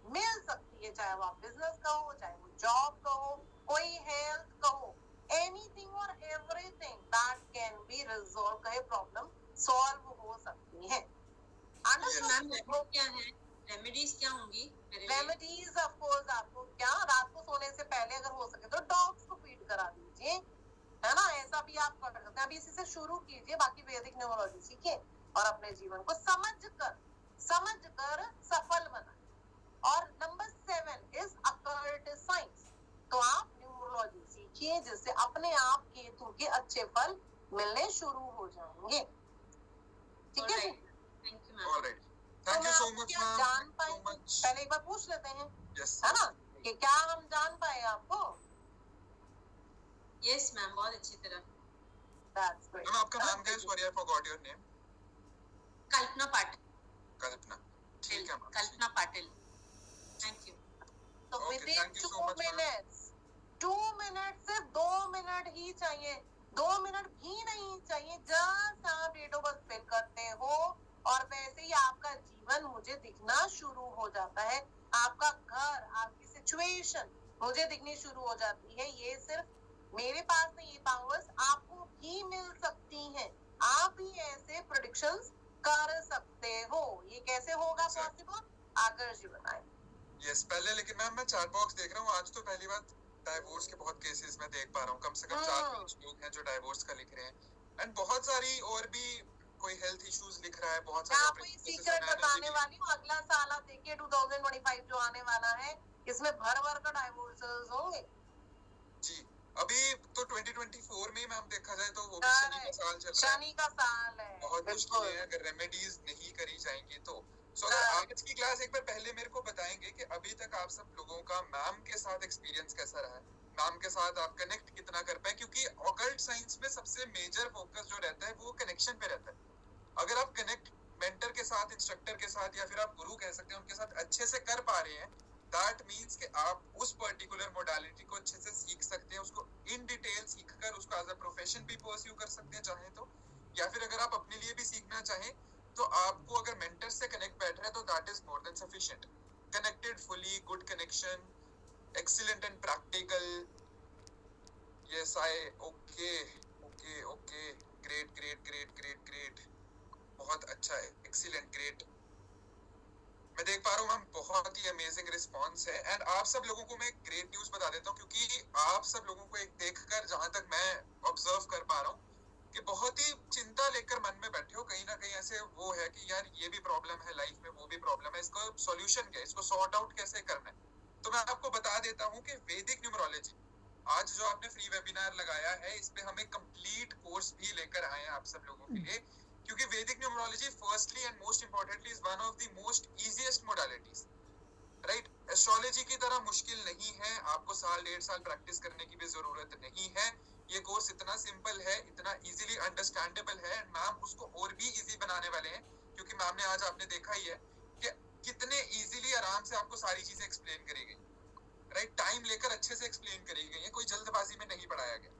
मिल सकती है, चाहे वो आप बिजनेस का हो, चाहे वो जॉब का हो, कोई हेल्थ का हो, एनीथिंग और everything that can be resolve, कहे प्रॉब्लम सॉल्व हो सकती है। तो मैम रेमेडी क्या है, रेमेडीज क्या होंगी मेरे लिए? रेमेडीज ऑफ कोर्स आपको क्या, रात को सोने से पहले अगर हो सके तो डॉग्स को फीड करा दीजिए, है ना, ऐसा भी आप कर सकते हैं। अभी इसी से शुरू कीजिए, बाकी वैदिक न्यूमरोलॉजी सीखिए और अपने जीवन को समझकर सफल बनाए। और नंबर 7 इज अकल्ट साइंस। तो आप न्यूमरोलॉजी सीखिए जिससे अपने आप केतु के अच्छे फल मिलने शुरू हो जाएंगे। ठीक है जी? Thank you ma'am. Alright, thank you so much ma'am, जान पाए, सो मच। पहले एक बार पूछ लेते हैं, यस, है ना, कि क्या हम जान पाए आपको? यस मैम, बहुत अच्छी तरह। That's great. मैम आपका नाम क्या है? Sorry I forgot your name. Kalpana Patil. Kalpana, ठीक है ma'am. Kalpana Patil, thank you. तो Okay, within thank you 2 so much, ma'am. minutes, 2 minute, सिर्फ 2 मिनट ही चाहिए, 2 मिनट भी नहीं चाहिए। जस्ट आप डेट ऑफ बर्थ फिल करते हो और वैसे ही आपका जीवन मुझे दिखना शुरू हो जाता है। आपका घर, आपकी सिचुएशन मुझे दिखनी शुरू हो जाती है। ये सिर्फ मेरे पास नहीं, ये पावर्स आपको भी मिल सकती हैं। आप भी ऐसे प्रेडिक्शंस कर सकते हो। ये कैसे होगा Sir. पॉसिबल? आकर जी बताएं। यस, पहले लेकिन मैम मैं चैट बॉक्स देख रहा हूँ, आज तो पहली बार डाइवोर्स के बहुत केसेस मैं देख पा रहा हूँ। कम से कम 4-5 लोग हैं जो डाइवोर्स का लिख रहे हैं एंड बहुत सारी और भी कोई हेल्थ इश्यूज लिख रहा है, बहुत मैं सारे आपको ये सीक्रेट बताने वाली हूँ, अगला साल आप देखिए 2025 जो आने वाला है, इसमें भर भर कर डाइवोर्सेस होंगे जी। अभी तो 2024 में मैम देखा जाए तो वो भी शनि का साल चल रहा है, शनि का साल है। बहुत मुश्किल है अगर रेमेडीज नहीं करी जाएंगी तो। सो अगर आज की क्लास एक बार पहले मेरे को बताएंगे कि अभी तक आप सब लोगों का मैम के साथ एक्सपीरियंस कैसा रहा है, मैम के साथ आप कनेक्ट कितना कर पाए, क्योंकि ऑकल्ट साइंस में सबसे मेजर फोकस जो रहता है वो कनेक्शन पे रहता है। अगर आप कनेक्ट मेंटर के साथ, इंस्ट्रक्टर के साथ या फिर आप गुरु कह सकते हैं उनके साथ अच्छे से कर पा रहे हैं, दैट मीन्स कि आप उस पर्टिकुलर मोडालिटी को अच्छे से सीख सकते हैं, उसको इन डिटेल सीखकर उसको एज अ प्रोफेशन भी परस्यू कर सकते हैं चाहे तो, या फिर अगर आप अपने लिए भी सीखना चाहें तो आपको अगर मेंटर से कनेक्ट बैठ रहा है तो that is more than sufficient. Connected fully, good connection, excellent and practical. Yes I okay okay okay, great great great great great, बहुत अच्छा है, एक्सीलेंट, ग्रेट। मैं देख पा रहा हूँ मैम बहुत ही अमेजिंग रिस्पांस है एंड आप सब लोगों को मैं एक ग्रेट न्यूज बता देता हूँ, क्योंकि आप सब लोगों को एक देखकर जहां तक मैं ऑब्जर्व कर पा रहा हूँ कि बहुत ही चिंता लेकर मन में बैठे हो, कहीं ना कहीं ऐसे वो है कि यार ये भी प्रॉब्लम है लाइफ में, वो भी प्रॉब्लम है, इसको सॉल्यूशन क्या है, इसको सॉर्ट आउट कैसे करना है। तो मैं आपको बता देता हूँ कि वैदिक न्यूमरोलॉजी आज जो आपने फ्री वेबिनार लगाया है, इस पे हम एक कंप्लीट कोर्स भी लेकर आए हैं आप सब लोगों के लिए, क्योंकि वैदिक numerology firstly and most importantly is one of the most easiest modalities, right. Astrology की तरह मुश्किल नहीं है, आपको 1.5 साल प्रैक्टिस करने की भी जरूरत नहीं है। ये कोर्स इतना सिंपल है, इतना इजीली अंडरस्टैंडेबल है, मैम उसको और भी इजी बनाने वाले हैं, क्योंकि मैम ने आज आपने देखा ही है कि कितने इजीली आराम से आपको सारी चीजें एक्सप्लेन करी गई, राइट। टाइम लेकर अच्छे से एक्सप्लेन करी गई है, कोई जल्दबाजी में नहीं पढ़ाया गया,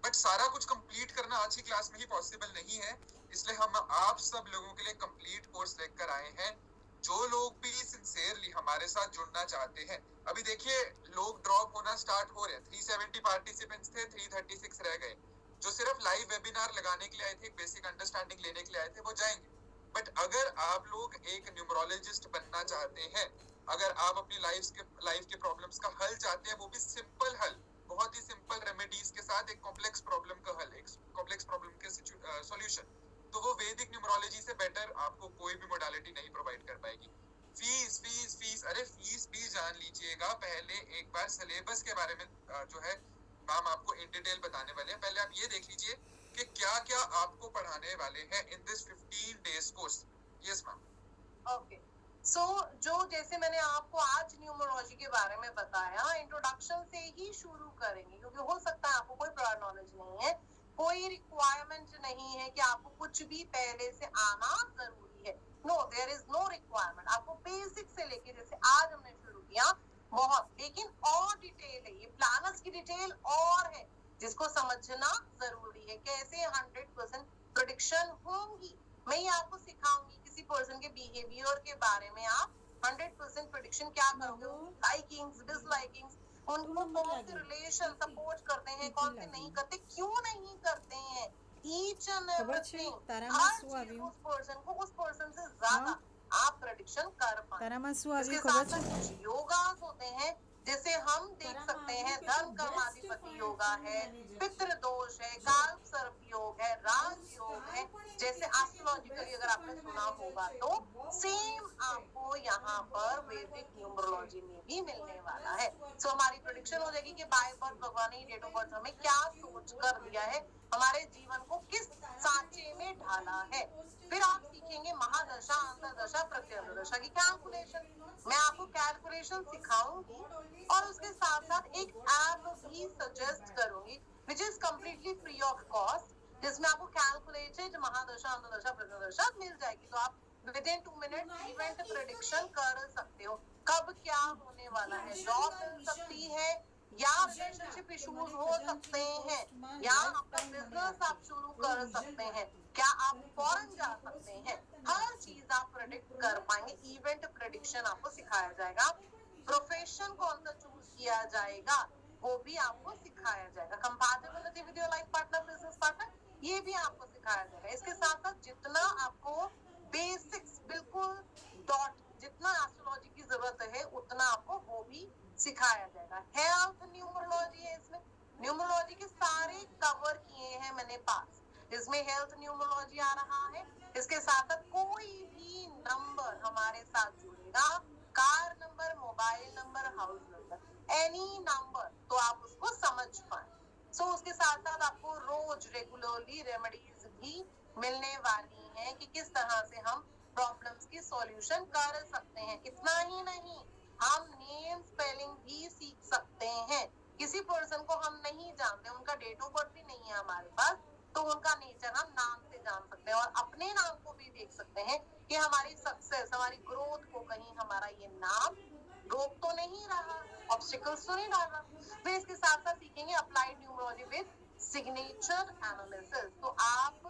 बट सारा कुछ कंप्लीट करना आज की क्लास में ही पॉसिबल नहीं है, इसलिए हम आप सब लोगों के लिए कंप्लीट कोर्स लेकर आए हैं। जो लोग भी सिंसियरली हमारे साथ जुड़ना चाहते हैं, अभी देखिए लोग ड्रॉप होना स्टार्ट हो रहे हैं, 370 पार्टिसिपेंट्स थे, 336 रह गए। जो सिर्फ लाइव वेबिनार लगाने के लिए आए थे, एक बेसिक अंडरस्टैंडिंग लेने के लिए आए थे, वो जाएंगे। बट अगर आप लोग एक न्यूमरोलॉजिस्ट बनना चाहते हैं, अगर आप अपनी लाइफ के प्रॉब्लम्स का हल चाहते हैं, वो भी सिंपल हल, बहुत ही सिंपल रेमेडीज के साथ एक कॉम्प्लेक्स प्रॉब्लम का हल, एक कॉम्प्लेक्स प्रॉब्लम के सॉल्यूशन, तो वो वैदिक न्यूमरोलॉजी से बेटर आपको कोई भी मोडालिटी नहीं प्रोवाइड कर पाएगी। फीस फीस फीस, अरे फीस बिजनेस के बारे में जो है मैम आपको इन डिटेल बताने वाले हैं। पहले आप ये देख लीजिए कि क्या क्या आपको पढ़ाने वाले हैं in this 15 days course. Yes ma'am. Okay, so जो जैसे मैंने आपको आज न्यूमरोलॉजी के बारे में बताया, इंट्रोडक्शन से ही शुरू करेंगे, क्योंकि हो सकता है आपको कोई प्रायर नॉलेज नहीं है, कोई रिक्वायरमेंट नहीं है कि आपको कुछ भी पहले से आना जरूरी है। No, there is no requirement. आपको बेसिक से लेके जैसे आज हमने शुरू किया बहुत, लेकिन और डिटेल है, ये प्लानर्स की डिटेल और है जिसको समझना जरूरी है। कैसे 100% प्रेडिक्शन होंगी, मैं ये आपको सिखाऊंगी। किसी पर्सन के बिहेवियर के बारे में आप 100% प्रेडिक्शन क्या करोगे, लाइकिंग्स, डिसलाइकिंग्स, उनको कौन से रिलेशन सपोर्ट करते हैं, कौन से नहीं करते, क्यों नहीं करते हैं, ईच एंड एवरीथिंग, हर चीज उस पर्सन को, उस पर्सन से ज्यादा आप प्रेडिक्शन कर पाए। इसके साथ साथ कुछ योगास होते हैं जैसे हम देख सकते हैं, धर्म कर्माधिपति योगा है, पितृ दोष है, काल सर्प योग है, राज योग है, जैसे एस्ट्रोलॉजिकली अगर आपने सुना होगा तो सेम आपको यहाँ पर वैदिक न्यूमरोलॉजी में भी मिलने वाला है। सो हमारी प्रेडिक्शन हो जाएगी कि बाय बर्थ भगवान ने डेट ऑफ बर्थ हमें क्या सोच कर दिया है, हमारे जीवन को किस सांचे में ढाला है। फिर आप सीखेंगे महादशा, अंतरदशा, प्रत्यंतरदशा की कैलकुलेशन। मैं आपको कैलकुलेशन सिखाऊंगी और उसके साथ साथ एक ऐप भी सजेस्ट करूंगी which is completely free of cost, जिसमें आपको कैलकुलेटेड महादशा, अंतरदशा, प्रत्यंतरदशा मिल जाएगी। तो आप with in 2 minute event prediction कर सकते हो, कब क्या होने वाला है, जॉब मिल सकती है या रिलेशनशिप इश्यूज हो सकते हैं, या आपका बिजनेस आप शुरू कर सकते हैं, क्या आप फॉरेन जा सकते हैं, हर चीज आप प्रेडिक्ट कर पाएंगे। इवेंट प्रेडिक्शन आपको सिखाया जाएगा, प्रोफेशन कौन सा चूज किया जाएगा वो भी आपको सिखाया जाएगा, compatibility with your life partner, business partner, ये भी आपको सिखाया जाएगा। इसके साथ साथ जितना आपको बेसिक्स बिल्कुल डॉट जितना एस्ट्रोलॉजी की जरूरत है उतना आपको वो भी सिखाया जाएगा। हेल्थ न्यूमरोलॉजी है इसमें, न्यूमरोलॉजी के सारे कवर किए हैं मैंने पास, इसमें हेल्थ न्यूमरोलॉजी आ रहा है। इसके साथ साथ कोई भी नंबर हमारे साथ जुड़ेगा, car number, mobile number, house number, any number, तो आप उसको समझ पाए। सो उसके साथ साथ आपको रोज रेगुलरली रेमेडीज भी मिलने वाली हैं कि किस तरह से हम प्रॉब्लम्स की सॉल्यूशन कर सकते हैं। इतना ही नहीं, हम नेम स्पेलिंग भी सीख सकते हैं। किसी पर्सन को हम नहीं जानते, उनका डेट ऑफ बर्थ भी नहीं है हमारे पास, तो उनका नेचर हम नाम से जान सकते हैं और अपने नाम को भी देख सकते हैं कि हमारी सक्सेस, हमारी ग्रोथ को कहीं हमारा ये नाम रोक तो नहीं रहा, ऑब्स्टिकल्स तो नहीं डाल रहा। फिर इसके साथ साथ सीखेंगे applied numerology with signature analysis. तो आप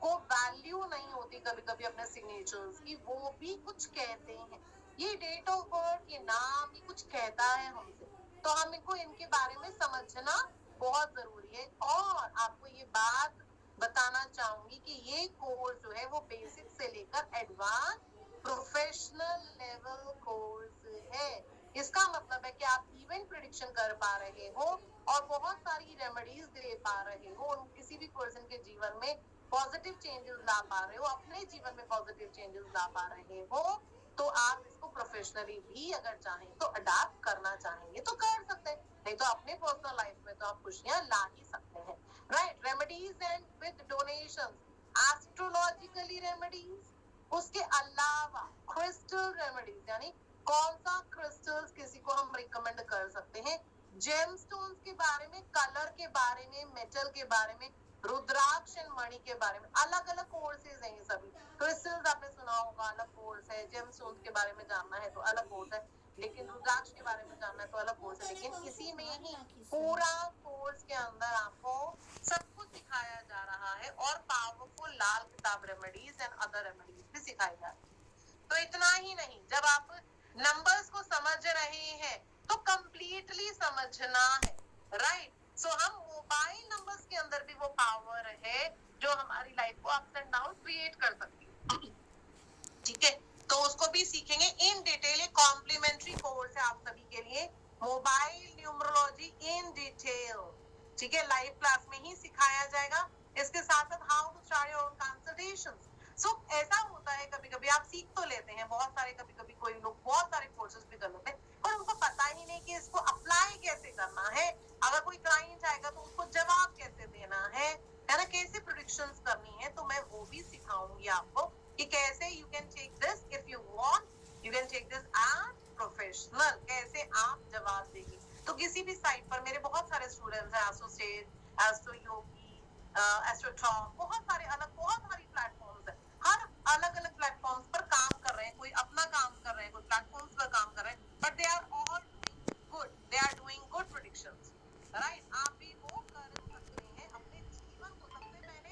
को वैल्यू नहीं होती कभी कभी अपने सिग्नेचर्स की, वो भी कुछ कहते हैं, ये डेट ऑफ बर्थ, ये नाम, ये कुछ कहता है हमसे, तो हम इनको इनके बारे में समझना बहुत जरूरी है। और आपको ये बात बताना चाहूंगी कि ये कोर्स जो है वो बेसिक से लेकर एडवांस प्रोफेशनल लेवल कोर्स है। इसका मतलब है कि आप इवेंट प्रेडिक्शन कर पा रहे हो और बहुत सारी रेमेडीज दे पा रहे हो, किसी भी पर्सन के जीवन में पॉजिटिव चेंजेस ला पा रहे हो, अपने जीवन में पॉजिटिव चेंजेस ला पा रहे हो, तो आप इसको प्रोफेशनली भी अगर चाहें तो अडॉप्ट करना चाहेंगे तो कर सकते हैं, नहीं तो अपने पर्सनल लाइफ में तो आप खुशियां ला ही सकते हैं। Right, remedies and with donations, astrologically remedies, उसके अलावा क्रिस्टल रेमेडीज, यानी कौन सा क्रिस्टल्स किसी को हम रिकमेंड कर सकते हैं, जेमस्टोन्स के बारे में, कलर के बारे में, मेटल के बारे में, रुद्राक्ष एंड मणि के बारे में, अलग अलग कोर्सेज हैं ये सभी। क्रिस्टल्स आपने सुना होगा, अलग कोर्स है, जेमस्टोन्स के बारे में जानना है तो अलग कोर्स है, लेकिन रुद्राक्ष के बारे में जानना है तो अलग कोर्स है। लेकिन इसी में ही पूरा कोर्स के अंदर आपको सब कुछ सिखाया जा रहा है और पावरफुल लाल किताब रेमेडीज एंड अदर रेमेडीज भी सिखाई जा रही है। तो इतना ही नहीं, जब आप नंबर्स को समझ रहे हैं तो कंप्लीटली समझना है। राइट, सो हम मोबाइल नंबर्स के अंदर भी वो पावर है जो हमारी लाइफ को अप्स एंड डाउन क्रिएट कर सकती है। ठीक है, तो उसको भी सीखेंगे इन डिटेल, एक कॉम्प्लीमेंट्री कोर्स है आप सभी के लिए, मोबाइल न्यूमरोलॉजी इन डिटेल। ठीक है, लाइव क्लास में ही सिखाया जाएगा। इसके साथ साथ how to start your own consultations. So ऐसा होता है कभी कभी आप सीख तो लेते हैं बहुत सारे, कभी कभी कोई लोग बहुत सारे कोर्सेज भी कर लेते हैं पर उनको पता ही नहीं कि इसको अप्लाई कैसे करना है, अगर कोई क्लाइंट आएगा तो उसको जवाब कैसे देना है ना, कैसे प्रेडिक्शंस करनी है, तो मैं वो भी सिखाऊंगी आपको कि कैसे you can take this if you want, you can take this as professional, कैसे आप जवाब देंगे। तो किसी भी साइट पर मेरे बहुत सारे स्टूडेंट्स हैं, एसोसिएट, एस्ट्रो योगी, एस्ट्रो टॉक, बहुत सारी प्लेटफॉर्म्स है, हर अलग अलग प्लेटफॉर्म्स पर काम कर रहे हैं, कोई अपना काम कर रहे हैं, कोई प्लेटफॉर्म्स पर काम कर रहे हैं, but they are all good, they are doing good predictions, right. आप भी वो कर सकते हैं अपने जीवन को, सबसे पहले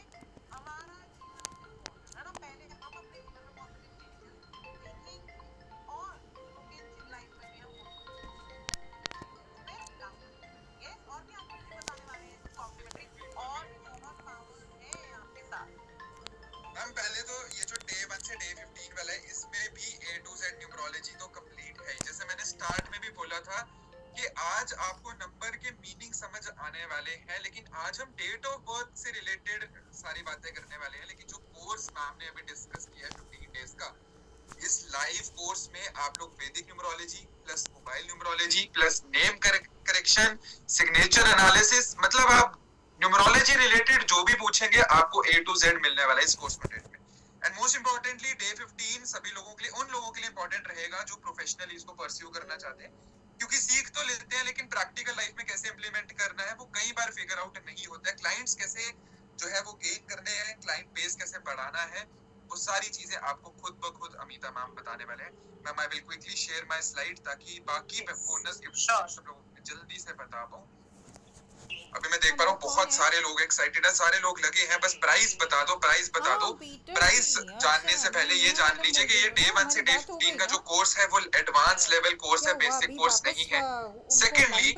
हमारा जीवन है ना, पहले हम अपने जीवन में पॉजिटिव चेंजेस देखेंगे और लोगों लाइफ में भी हम यस, और भी आपको चीजें बताने वाले हैं कॉम्प्लीमेंट्री, और भी बहुत पावर है आपके साथ। मैम पहले तो ये जो डे 1 से डे 15 वाला है इसमें भी A to Z न्यूमरोलॉजी तो कंप्लीट है। जैसे मैंने स्टार्ट में भी बोला था कि आज आपको नंबर के मीनिंग समझ आने वाले हैं, लेकिन आज हम डेट ऑफ बर्थ से रिलेटेड सारी बातें करने वाले हैं। लेकिन जो कोर्स मैम ने अभी डिस्कस किया है 15 डेज का, इस लाइव कोर्स में आप लोग वैदिक numerology plus mobile numerology plus name correction, signature analysis, मतलब आप न्यूमरोलॉजी रिलेटेड जो भी पूछेंगे आपको A to Z मिलने वाला है इस कोर्स में। एंड मोस्ट इंपॉर्टेंटली डे 15 सभी लोगों के लिए, उन लोगों के लिए इंपॉर्टेंट रहेगा जो प्रोफेशनली इसको परस्यू करना चाहते हैं, क्योंकि सीख तो लेते हैं लेकिन प्रैक्टिकल लाइफ में कैसे इंप्लीमेंट करना है वो कई बार फिगर आउट नहीं होता है। क्लाइंट्स कैसे जो है वो गेन करने हैं, क्लाइंट बेस कैसे बढ़ाना है, वो सारी चीजें आपको खुद ब खुद अमिता मैम बताने वाले हैं। Ma'am I will quickly share my slide ताकि बाकी बोनस गिफ्ट सब लोगों को जल्दी से बता पाऊं। अभी मैं देख पा रहा हूँ बहुत सारे लोग एक्साइटेड है, सारे लोग लगे हैं, बस प्राइस बता दो, प्राइस बता दो। प्राइस जानने से पहले ये जान लीजिए कि ये डे 1 से डे 15 का जो कोर्स है वो एडवांस लेवल कोर्स है, बेसिक कोर्स नहीं है। सेकेंडली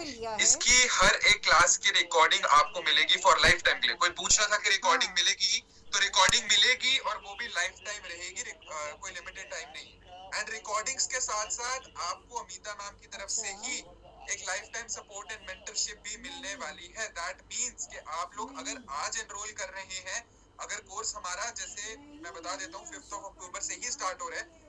इसकी हर एक क्लास की रिकॉर्डिंग आपको मिलेगी फॉर लाइफ टाइम के लिए। कोई पूछ रहा था कि रिकॉर्डिंग मिलेगी, तो रिकॉर्डिंग मिलेगी और वो भी लाइफ टाइम रहेगी, कोई लिमिटेड टाइम नहीं। एंड रिकॉर्डिंग्स के साथ साथ आपको अमिता मैम की तरफ से ही एक life time support and mentorship भी मिलने वाली है। दैट मींस कि आप लोग अगर आज एनरोल कर रहे हैं, अगर कोर्स हमारा जैसे मैं बता देता हूँ 5 अक्टूबर से ही स्टार्ट हो रहा है,